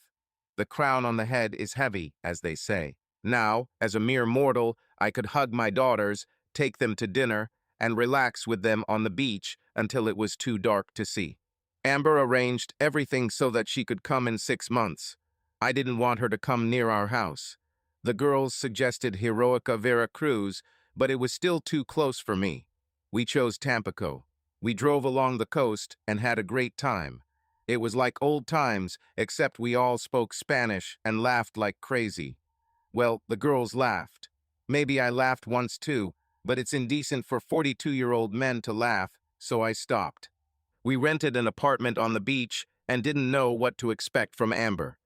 The crown on the head is heavy, as they say. Now, as a mere mortal, I could hug my daughters, take them to dinner, and relax with them on the beach until it was too dark to see. Amber arranged everything so that she could come in 6 months. I didn't want her to come near our house. The girls suggested Heroica Veracruz, but it was still too close for me. We chose Tampico. We drove along the coast and had a great time. It was like old times, except we all spoke Spanish and laughed like crazy. Well, the girls laughed. Maybe I laughed once too, but it's indecent for 42-year-old men to laugh, so I stopped. We rented an apartment on the beach and didn't know what to expect from Amber.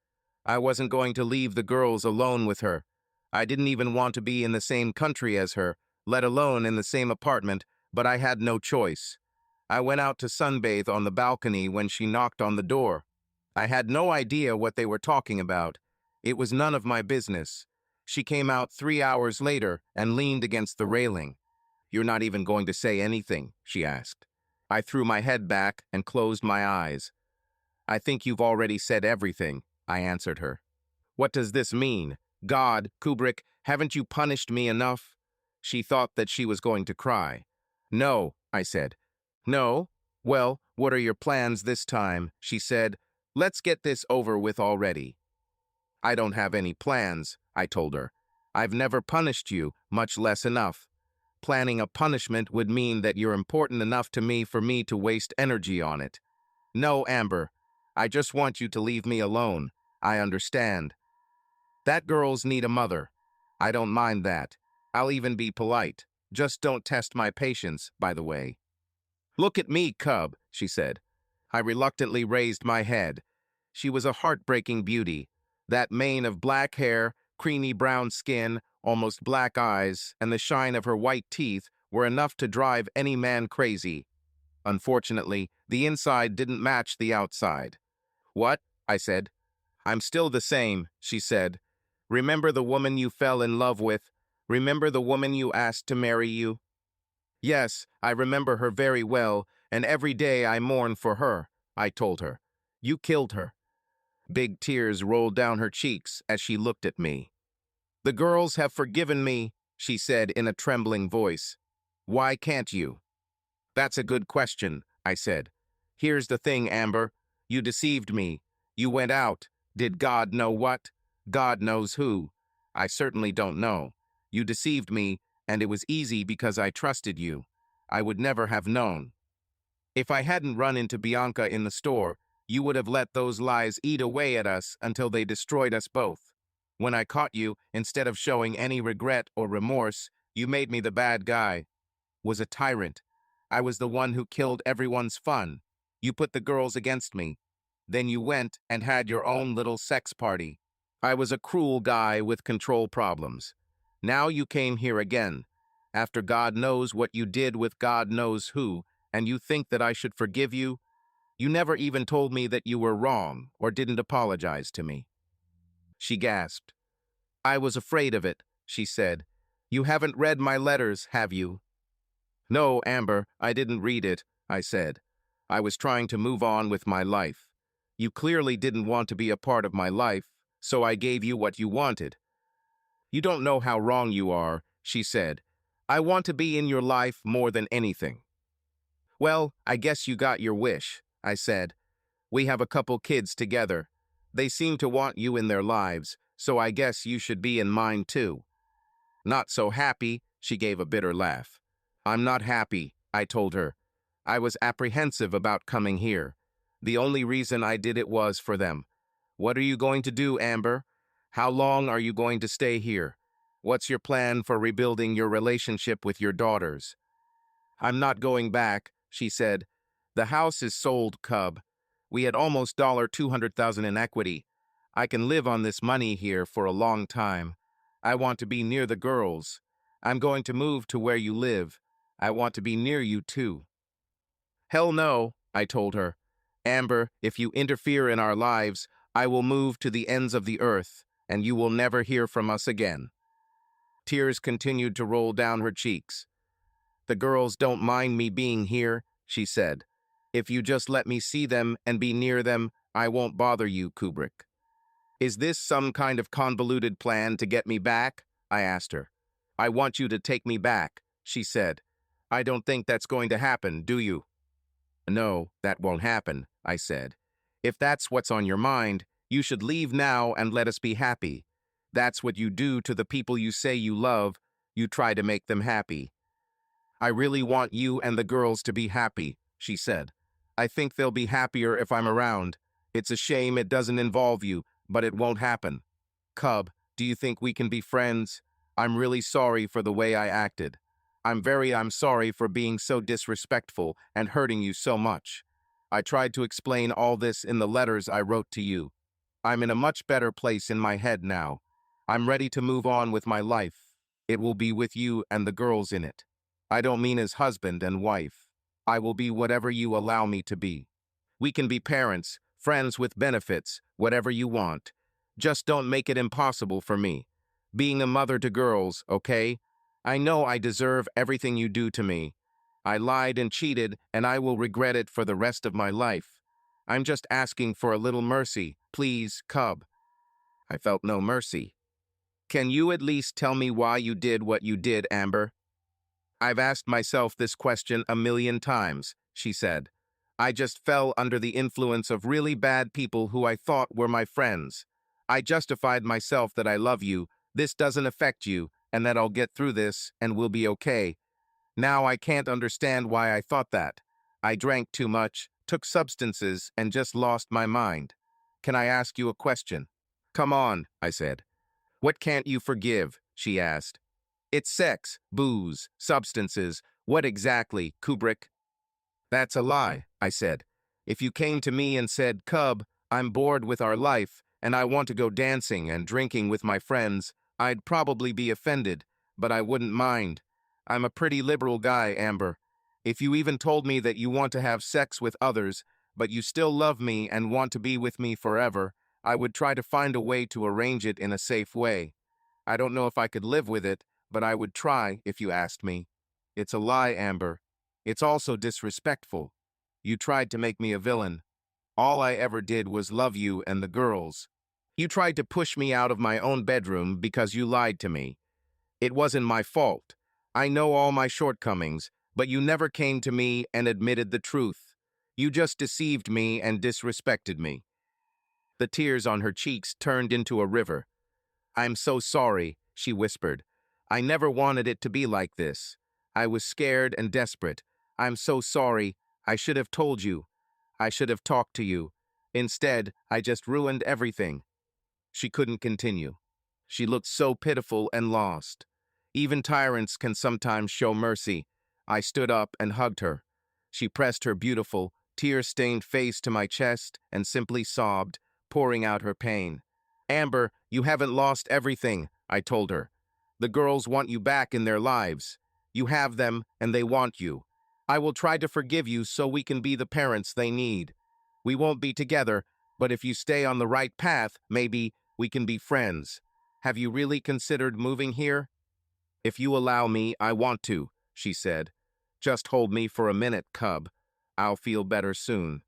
I wasn't going to leave the girls alone with her. I didn't even want to be in the same country as her, let alone in the same apartment, but I had no choice. I went out to sunbathe on the balcony when she knocked on the door. I had no idea what they were talking about. It was none of my business. She came out 3 hours later and leaned against the railing. You're not even going to say anything, she asked. I threw my head back and closed my eyes. I think you've already said everything, I answered her. What does this mean? God, Kubrick, haven't you punished me enough? She thought that she was going to cry. No, I said. No? Well, what are your plans this time? She said. Let's get this over with already. I don't have any plans, I told her. I've never punished you, much less enough. Planning a punishment would mean that you're important enough to me for me to waste energy on it. No, Amber, I just want you to leave me alone. I understand. That girls need a mother. I don't mind that. I'll even be polite. Just don't test my patience, by the way. Look at me, cub, she said. I reluctantly raised my head. She was a heartbreaking beauty. That mane of black hair, creamy brown skin, almost black eyes, and the shine of her white teeth were enough to drive any man crazy. Unfortunately, the inside didn't match the outside. What? I said. I'm still the same, she said. Remember the woman you fell in love with? Remember the woman you asked to marry you? Yes, I remember her very well, and every day I mourn for her, I told her. You killed her. Big tears rolled down her cheeks as she looked at me. The girls have forgiven me, she said in a trembling voice. Why can't you? That's a good question, I said. Here's the thing, Amber. You deceived me. You went out. Did God know what? God knows who. I certainly don't know. You deceived me, and it was easy because I trusted you. I would never have known. If I hadn't run into Bianca in the store, you would have let those lies eat away at us until they destroyed us both. When I caught you, instead of showing any regret or remorse, you made me the bad guy. Was a tyrant. I was the one who killed everyone's fun. You put the girls against me. Then you went and had your own little sex party. I was a cruel guy with control problems. Now you came here again, after God knows what you did with God knows who, and you think that I should forgive you? You never even told me that you were wrong or didn't apologize to me. She gasped. I was afraid of it, she said. You haven't read my letters, have you? No, Amber, I didn't read it, I said. I was trying to move on with my life. You clearly didn't want to be a part of my life, so I gave you what you wanted. You don't know how wrong you are, she said. I want to be in your life more than anything. Well, I guess you got your wish, I said. We have a couple kids together. They seem to want you in their lives, so I guess you should be in mine too. Not so happy, she gave a bitter laugh. I'm not happy, I told her. I was apprehensive about coming here. The only reason I did it was for them. What are you going to do, Amber? How long are you going to stay here? What's your plan for rebuilding your relationship with your daughters? I'm not going back, she said. The house is sold, cub. We had almost $200,000 in equity. I can live on this money here for a long time. I want to be near the girls. I'm going to move to where you live. I want to be near you too. Hell no, I told her. Amber, if you interfere in our lives, I will move to the ends of the earth, and you will never hear from us again. Tears continued to roll down her cheeks. The girls don't mind me being here, she said. If you just let me see them and be near them, I won't bother you, Kubrick. Is this some kind of convoluted plan to get me back? I asked her. I want you to take me back, she said. I don't think that's going to happen, do you? No, that won't happen, I said. If that's what's on your mind, you should leave now and let us be happy. That's what you do to the people you say you love. You try to make them happy. I really want you and the girls to be happy, she said. I think they'll be happier if I'm around. It's a shame it doesn't involve you, but it won't happen. Cub, do you think we can be friends? I'm really sorry for the way I acted. I'm sorry for being so disrespectful and hurting you so much. I tried to explain all this in the letters I wrote to you. I'm in a much better place in my head now. I'm ready to move on with my life. It will be with you and the girls in it. I don't mean as husband and wife. I will be whatever you allow me to be. We can be parents, friends with benefits, whatever you want. Just don't make it impossible for me. Being a mother to girls, okay? I know I deserve everything you do to me. I lied and cheated, and I will regret it for the rest of my life. I'm just asking for a little mercy, please, cub. I felt no mercy. Can you at least tell me why you did what you did, Amber? I've asked myself this question 1,000,000 times, she said. I just fell under the influence of really bad people who I thought were my friends. I justified myself that I love you, this doesn't affect you, and that I'll get through this and we'll be okay. Now I can't understand why I thought that. I drank too much, took substances, and just lost my mind. can I ask you a question? Come on, I said. What can't you forgive? She asked. It's sex, booze, substances. What exactly, Kubrick? That's a lie, I said. If you came to me and said, Cub, I'm bored with our life, and I want to go dancing and drinking with my friends, I'd probably be offended, but I wouldn't mind. I'm a pretty liberal guy, Amber. If you even told me that you want to have sex with others, but you still love me and want to be with me forever, I would try to find a way to arrange it in a safe way. I don't know if I could live with it, but I would try if you asked me. It's a lie, Amber. It's also disrespectful. You tried to make me a villain. All I ever did was love you and the girls. You tried to push me out of my own bedroom because you lied to me. It wasn't my fault. I know all my shortcomings, but you never came to me and admitted the truth. You just deceived me and disrespected me. The tears on her cheeks turned into a river. I'm so sorry, she whispered. I never wanted it to be like this. I was scared and desperate. I'm so sorry. I should have told you. I should have talked to you. Instead, I just ruined everything. She couldn't continue. She looked so pitiful and lost. Even tyrants can sometimes show mercy. I stood up and hugged her. She pressed her beautiful, tear-stained face to my chest and simply sobbed, pouring out her pain. Amber, you haven't lost everything, I told her. The girls want you back in their lives. You have them, and they want you. I will try to forgive you so we can be the parents they need. We won't be together, but if you stay on the right path, maybe we can be friends. Have you really considered moving here? If you allow me, I want to, she said. Just hold me for a minute, Cub. I'll feel better soon.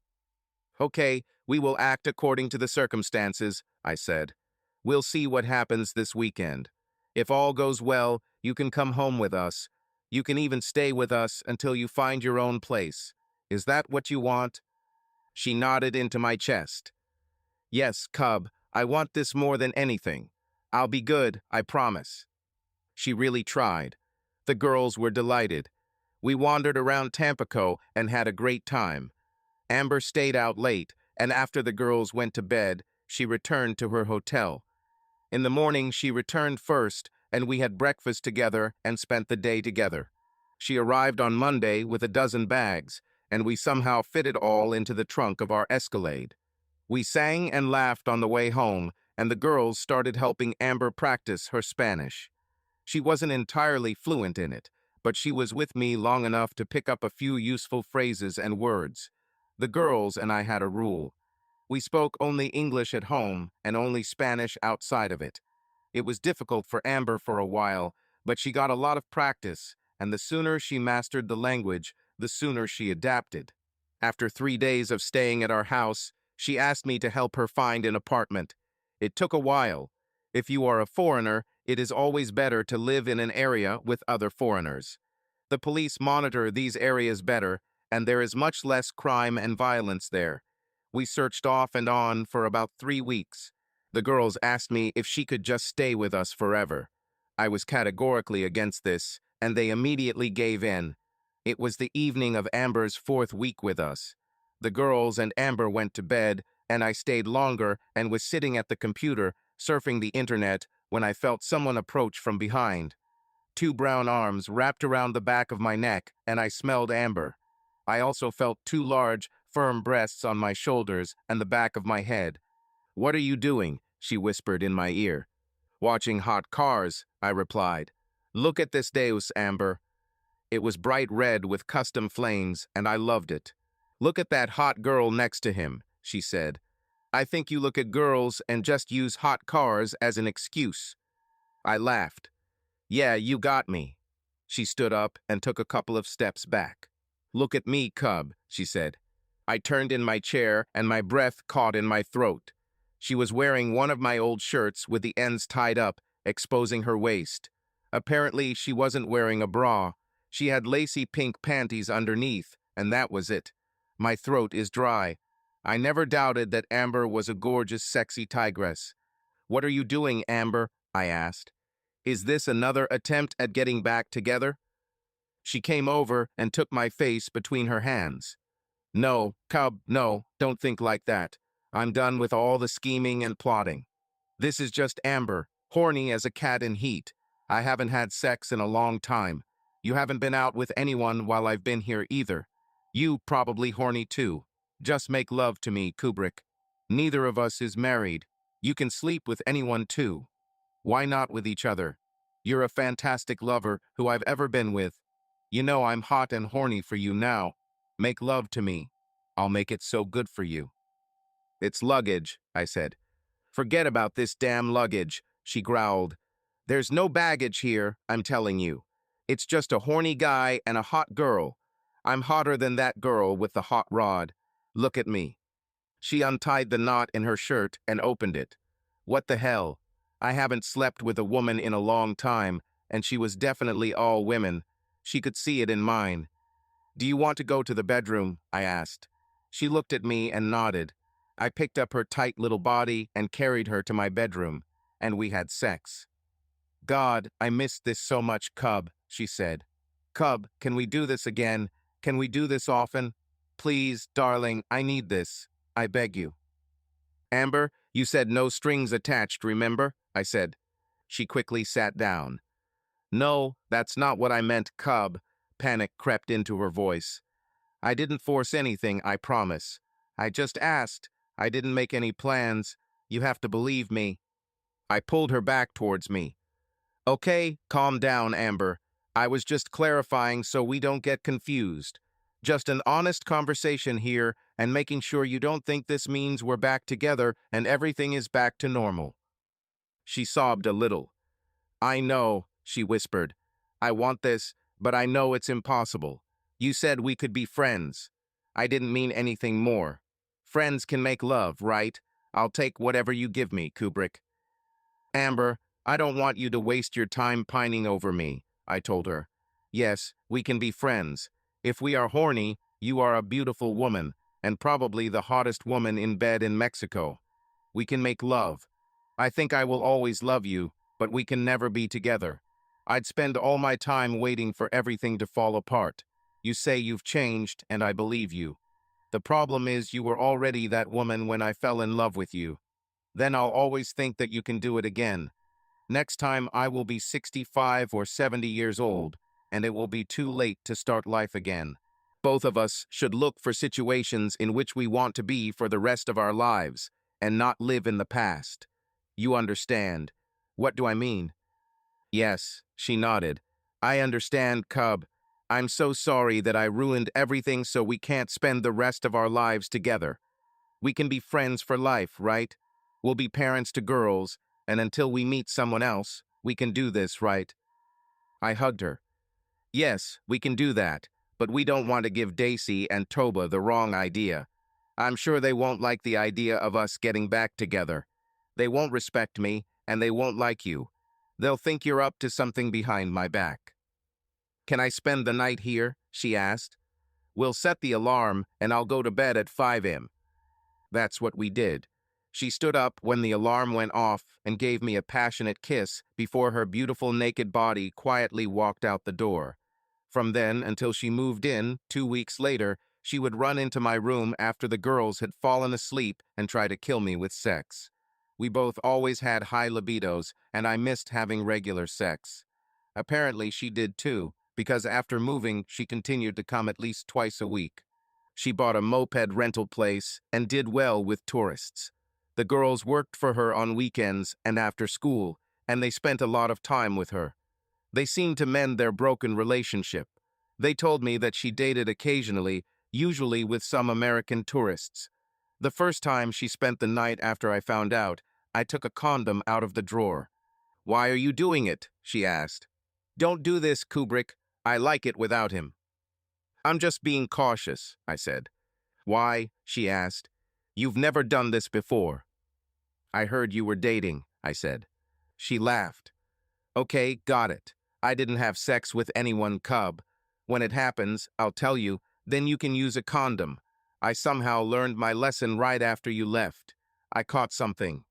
Okay, we will act according to the circumstances, I said. We'll see what happens this weekend. If all goes well, you can come home with us. You can even stay with us until you find your own place. Is that what you want? She nodded into my chest. Yes, Cub, I want this more than anything. I'll be good, I promise. She really tried. The girls were delighted. We wandered around Tampico and had a great time. Amber stayed out late, and after the girls went to bed, she returned to her hotel. In the morning, she returned first, and we had breakfast together and spent the day together. She arrived on Monday with a dozen bags, and we somehow fit it all into the trunk of our Escalade. We sang and laughed on the way home, and the girls started helping Amber practice her Spanish. She wasn't entirely fluent in it, but she was with me long enough to pick up a few useful phrases and words. The girls and I had a rule. We spoke only English at home and only Spanish outside of it. It was difficult for Amber for a while, but she got a lot of practice, and the sooner she mastered the language, the sooner she adapted. After 3 days of staying at our house, she asked me to help her find an apartment. It took a while. If you are a foreigner, it is always better to live in an area with other foreigners. The police monitor these areas better, and there is much less crime and violence there. We searched off and on for about 3 weeks. The girls asked me if she could just stay with us forever. I was categorically against this, and they immediately gave in. It was the evening of Amber's 4th week with us. The girls and Amber went to bed, and I stayed longer and was sitting at the computer, surfing the internet, when I felt someone approach from behind. 2 brown arms wrapped around the back of my neck, and I smelled Amber. I also felt 2 large, firm breasts on my shoulders and the back of my head. "What are you doing?" she whispered in my ear. "Watching hot cars," I replied. "Look at this Deus, Amber." It was bright red with custom flames, and I loved it. "Look at that hot girl next to him," she said. "I think you look at girls and just use hot cars as an excuse." I laughed. "Yeah, you got me." She stood up and took a couple of steps back. "Look at me, Cub," she said. I turned in my chair, and my breath caught in my throat. She was wearing one of my old shirts with the ends tied up, exposing her waist. Apparently, she wasn't wearing a bra. She had lacy pink panties underneath, and that was it. My throat is dry. I never doubted that Amber was a gorgeous, sexy tigress. "What are you doing, Amber?" I asked. "Is this another attempt at getting back together?" She came over and took my face between her hands. "No, Cub, no, don't think like that. I'm done with all the scheming and plotting. This is just Amber, horny as a cat in heat. I haven't had sex in a long time. You haven't been out with anyone while I've been here either. You probably horny too. Just make love to me, Kubrick. Neither of us is married. You can sleep with anyone too. Why not with each other? You're a fantastic lover who I've ever been with. You know I'm hot and horny for you now. Make love to me. I'll make it so good for you. It's luggage, I said. Forget about this damn luggage, she growled. There's no baggage here, I'm telling you. It's just a horny guy and a hot girl. I'm hotter than that girl with the hot rod. Look at me. She untied the knot in her shirt and opened it. What the hell? I haven't slept with a woman in a long time, and she was definitely all women. She could see it in mine. Do you want to go to the bedroom? I asked. She looked at me and nodded. I picked up her tight little body and carried her to my bedroom, and we had sex. God, I missed this so much, Cub, she said. Cub, can we do this again? Can we do this often? Please, darling, I need this. I beg you. Amber, you said no strings attached, remember? I said. She quickly sat down. No, that's not what I meant, Cub. Panic crept into her voice. I didn't force anything, I promise. I just asked. I didn't make any plans. You have to believe me. I pulled her back towards me. Okay, calm down, Amber. I was just clarifying so we don't get confused. Just an honest conversation here and making sure you don't think this means we're back together and everything is back to normal. She sobbed a little. I know, she whispered. I want this, but I know it's impossible. You said we could be friends. I didn't mean anything more. Friends can make love, right? I'll take whatever you give me, Kubrick. Amber, I don't want you to waste your time pining over me, I told her. Yes, we can be friends. If we are horny, you are a beautiful woman, and probably the hottest woman in bed in Mexico. We can make love. I think I will always love you, but we can never be together. I'd spend all my time waiting for everything to fall apart. You say you've changed, and I believe you. The problem is you were already that woman when I fell in love with you. Then I'll always think that you can do it again. Next time I will be 65 or 70 years old, and it will be too late to start life again. Both of us should look for situations in which we want to be for the rest of our lives, and not live in the past. You understand. What do I mean? Yes, she nodded. I understand, Cub. I'm so sorry that I ruined everything so we can't spend the rest of our lives together. We can be friends for life, right? We'll be parents to girls, and until we meet someone else, we can do this, right? I hugged her. Yes, we can do that, but we don't want to give Daisy and Toba the wrong idea. I'm sure they won't like the idea of us getting back together. They won't respect me, and they won't like you. They'll think you're up to something behind my back. Can I spend the night here? She asked. We'll set the alarm, and I'll go to bed at 5 a.m. That's what we did. She stood up when the alarm went off and gave me a passionate kiss before her beautiful naked body quietly walked out the door. From then until she moved in, 2 weeks later, she would run into my room after the girls had fallen asleep and try to kill me with sex. We both always had high libidos, and I missed having regular sex. Apparently she did too, because after moving, she continued to come at least twice a week. She bought a moped rental place and did well with tourists. The girls worked for her on weekends and after school, and they spent a lot of time with her. They seemed to mend their broken relationship. They told me that she dated occasionally, usually with some American tourists. The first time she spent the night after I found out, I took a condom out of the drawer. Why are you doing it? She asked. Don't do this, Kubrick. I like it without him. I'm just being cautious, I said. Why? She asked. You've never done this before. I heard you were dating, I said. She laughed. Okay, got it. I didn't have sex with anyone, Cub. When it happens, I'll tell you, then you can use a condom. I somehow learned my lesson right after you left. I caught something.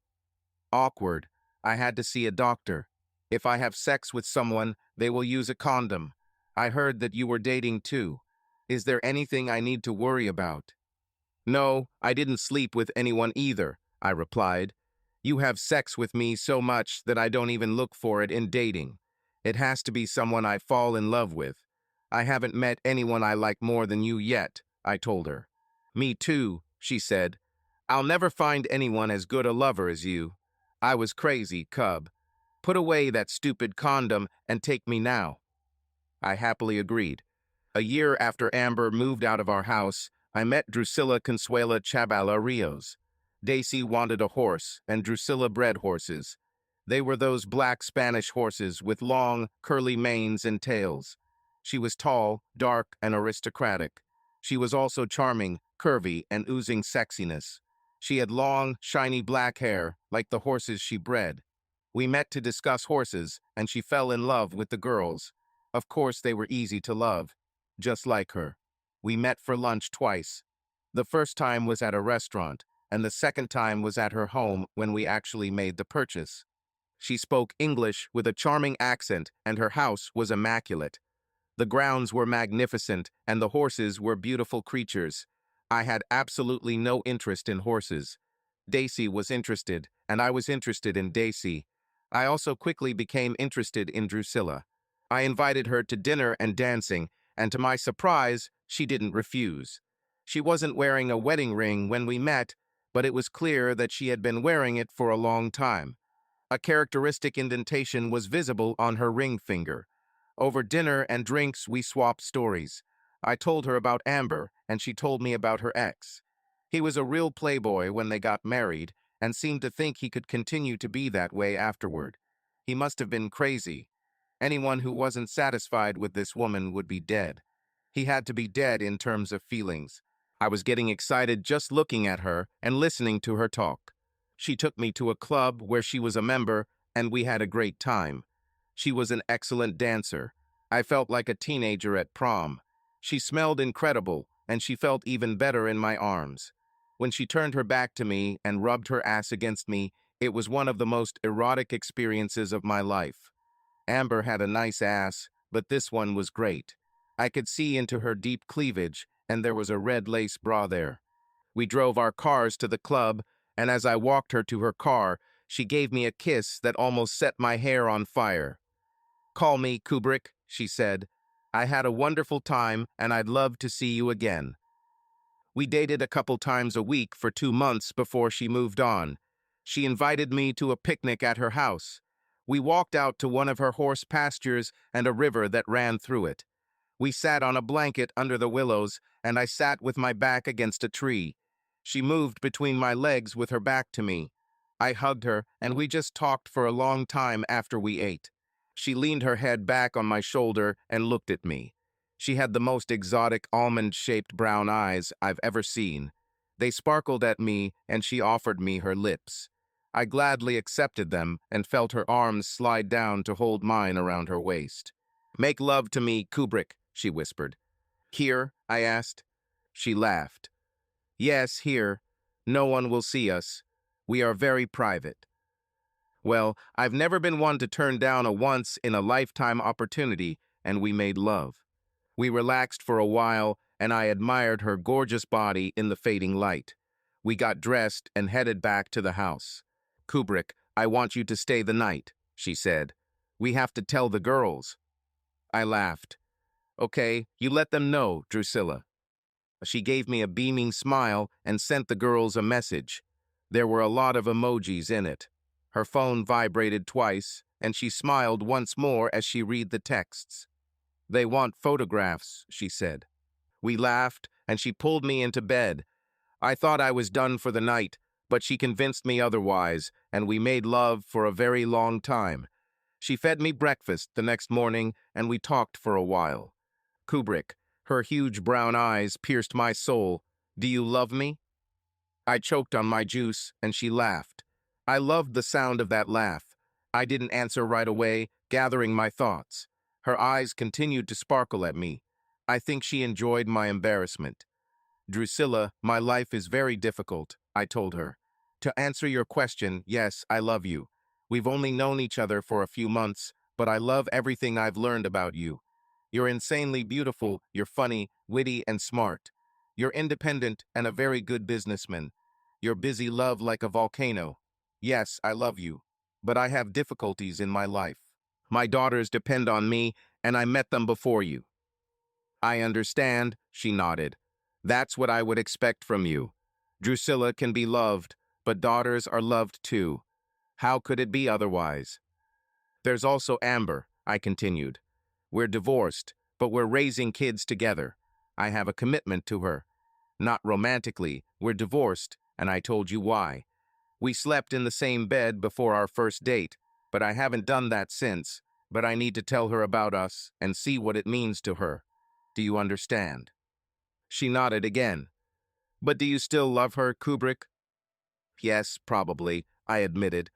Awkward. I had to see a doctor. If I have sex with someone, they will use a condom. I heard that you were dating too. Is there anything I need to worry about? No, I didn't sleep with anyone either, I replied. You have sex with me so much that I don't even look for it in dating. It has to be someone I fall in love with. I haven't met anyone I like more than you yet, I told her. Me too, she said. I'll never find anyone as good a lover as you. I was crazy, cub. Put away that stupid condom and take me now. I happily agreed. A year after Amber moved out of our house, I met Drusilla Consuela Chabala Rios. Daisy wanted a horse, and Drusilla bred horses. They were those black Spanish horses with long, curly manes and tails. She was tall, dark, and aristocratic. She was also charming, curvy, and oozing sexiness. She had long, shiny black hair, like the horses she bred. We met to discuss horses, and she fell in love with the girls. Of course, they were easy to love, just like her. We met for lunch twice. The first time was at a restaurant, and the second time was at her home when we actually made the purchase. She spoke English with a charming accent, and her house was immaculate. The grounds were magnificent, and the horses were beautiful creatures. I had absolutely no interest in horses. Daisy was interested, and I was interested in Daisy. I also quickly became interested in Drusilla. I invited her to dinner and dancing, and to my surprise, she didn't refuse. She wasn't wearing a wedding ring when we met, but it was clear that she had been wearing it for a long time. A characteristic indentation was visible on her ring finger. Over dinner and drinks, we swapped stories. I told her about Amber, and she told me about her ex. He was a real playboy when they got married, and seemed to think he could continue to be that way afterward. He must have been crazy. Anyone who wasn't satisfied with this woman would be dead. He had to be dead in terms of feelings. I was getting excited just looking at her and listening to her talk. She took me to a club where she was a member, and we had a great time. She was an excellent dancer. I felt like a teenager at prom. She smelled incredible, and she felt even better in my arms. When she turned her back to me and rubbed her ass against me, it was one of the most erotic experiences of my life. Amber had a nice ass, but this one was great. I could see into her deep cleavage, and there was a red lace bra there. We drove our cars to the club, and as I walked her to her car, she gave me a kiss that almost set my hair on fire. Call me Kubrick, she said. I had a wonderful time, and I'd love to see you again. We dated a couple times a week for 2 months before she moved on. She invited me to a picnic at her house. We walked out to one of her horse pastures and a river that ran through it. We sat on a blanket under the willows, and I sat with my back against a tree. She moved between my legs with her back to me. I hugged her, and we just talked for a long time after we ate. She leaned her head back on my shoulder and looked at me. She had the most exotic almond-shaped brown eyes I've ever seen. They sparkled at me, and she offered me her lips. I gladly accepted them and felt her arms slide down to hold mine around her waist. Make love to me, Kubrick, she whispered. Here? I asked. She laughed. Yes, here. No one will see us. We are very private. Well, I've never been one to turn down a once-in-a-lifetime opportunity, and we made love. We relaxed for a while, and I admired her gorgeous body in the fading light. We got dressed and headed back to the house. Kubrick, I want you to stay the night, she said. We have to tell the girls. I laughed. Okay, you let them know, Drusilla. She gave me a beaming smile and sent the girls a message. There were a lot of emojis in it. Her phone vibrated twice, and she smiled once more as she read the texts. They want photographs, she said. We laughed, and she pulled me into bed. I thought I was done for the night, but she convinced me otherwise, and we made love for a very long time. She fed me breakfast the next morning, and we talked for a while. Kubrick, her huge brown eyes pierced my soul. Do you love me? I choked on my juice, and she laughed. I loved the sound of that laugh. I didn't answer right away, gathering my thoughts. Her eyes continued to sparkle at me. I think she enjoyed my embarrassment. Drusilla, my life is very difficult, I told her. To answer your question, yes, I love you. We've only known each other for a few months, but I love everything I've learned about you. You're insanely beautiful, you're funny, witty, and smart. You're independent and a very good businessman. You're busy love like a volcano. Yes, I love you, but I have difficulties in my life. My daughters depend on me, and I met them before you. I understand, she nodded. That's what I would expect from you. Drusilla can be loved, but daughters are loved too. How could it be otherwise? There's also Amber, I continued. We're divorced, but we're raising kids together. I have a commitment to her. Not romantically, we're divorced, and I told you why. We slept in the same bed before our first date, but I haven't done that since. But I need to tell her about us and see what it means to her. Do you understand? She nodded again. But do you still love her, Kubrick? Yes, probably, I admitted.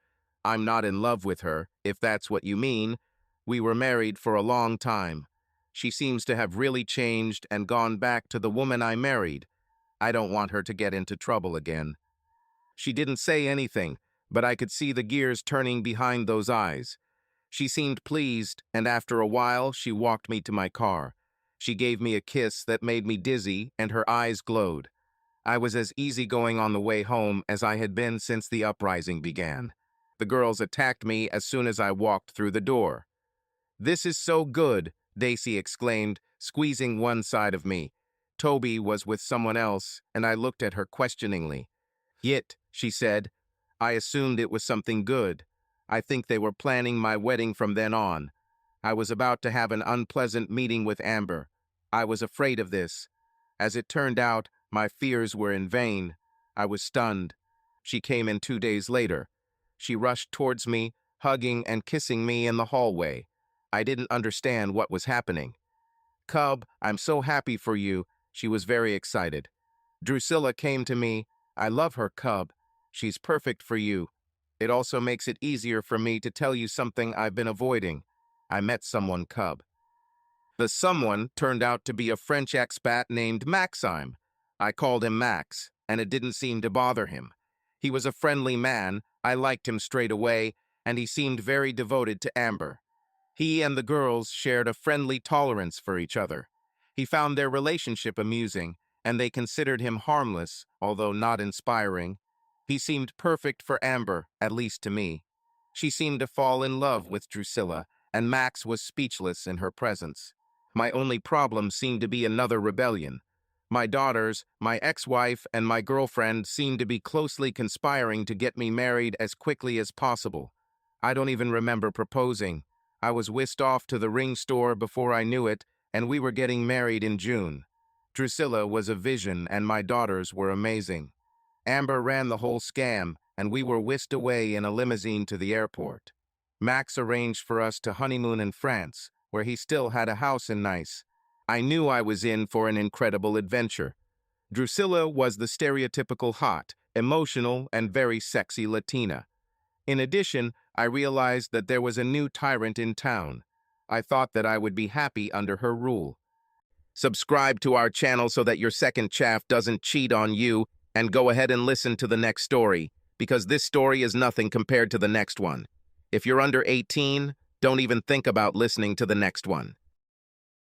I'm not in love with her, if that's what you mean. We were married for a long time. She seems to have really changed and gone back to the woman I married. I don't want her to get into trouble again. She didn't say anything, but I could see the gears turning behind those eyes. She seemed pleased, and after a while, she walked me to my car. She gave me a kiss that made me dizzy, and her eyes glowed. I was as easygoing on the way home as I had been since the uprising began. The girls attacked me as soon as I walked through the door. "This is so good," Daisy exclaimed, squeezing one side of me. Toby was with someone else, and I looked at her questioningly. "Yit," she said. "I assumed it was something good. I think they were planning my wedding from then on. I was about to have an unpleasant meeting with Amber. I was afraid of this. As it turned out, my fears were in vain. I was stunned. She came in 2 days later. She rushed towards me, hugging and kissing me in the hallway. I didn't understand what was happening. "Cub, I'm so happy for you." She was very excited. Drusilla came to me. "I love her, Cub. She's perfect for you. It also makes it easier for me to tell you something I've been avoiding. I met someone, Cub." The someone turned out to be a French expat named Maxime. I called him Max, and it didn't seem to bother him. He was a friendly man, I liked him straight away, and he seemed very devoted to Amber. He and the girls shared a friendly tolerance for each other. He found their relationship amusing, and they considered him harmless, although not inspiring. He seemed perfect for Amber, at least to me. She seemed to fall in love with Drusilla, and Max was speechless in her presence. My only problem seemed to be another rebellion. My daughters, my ex-wife, and my girlfriend seemed to be closely conspiring to get me married as quickly as possible. I don't even remember proposing. I was whisked off to the ring store before I knew it, and we were getting married in June. Drusilla was a vision, and my daughters were amazing. Amber ran the whole scam, and we were whisked away in a limousine to the airport. Max arranged for us to honeymoon in France, where he still had a house in Nice. I knew I was in for an incredible adventure. Drusilla was the stereotypical hot, emotional, and very sexy Latina. In addition, I realized that there was a new tyrant in town. I thought that I would be happy under her rule. Subscribe to our channel so that your second chaff doesn't cheat on you, and go ahead and listen to the next story, because this story is nothing compared to the next one. If you're under 18, don't even think about listening to the next one.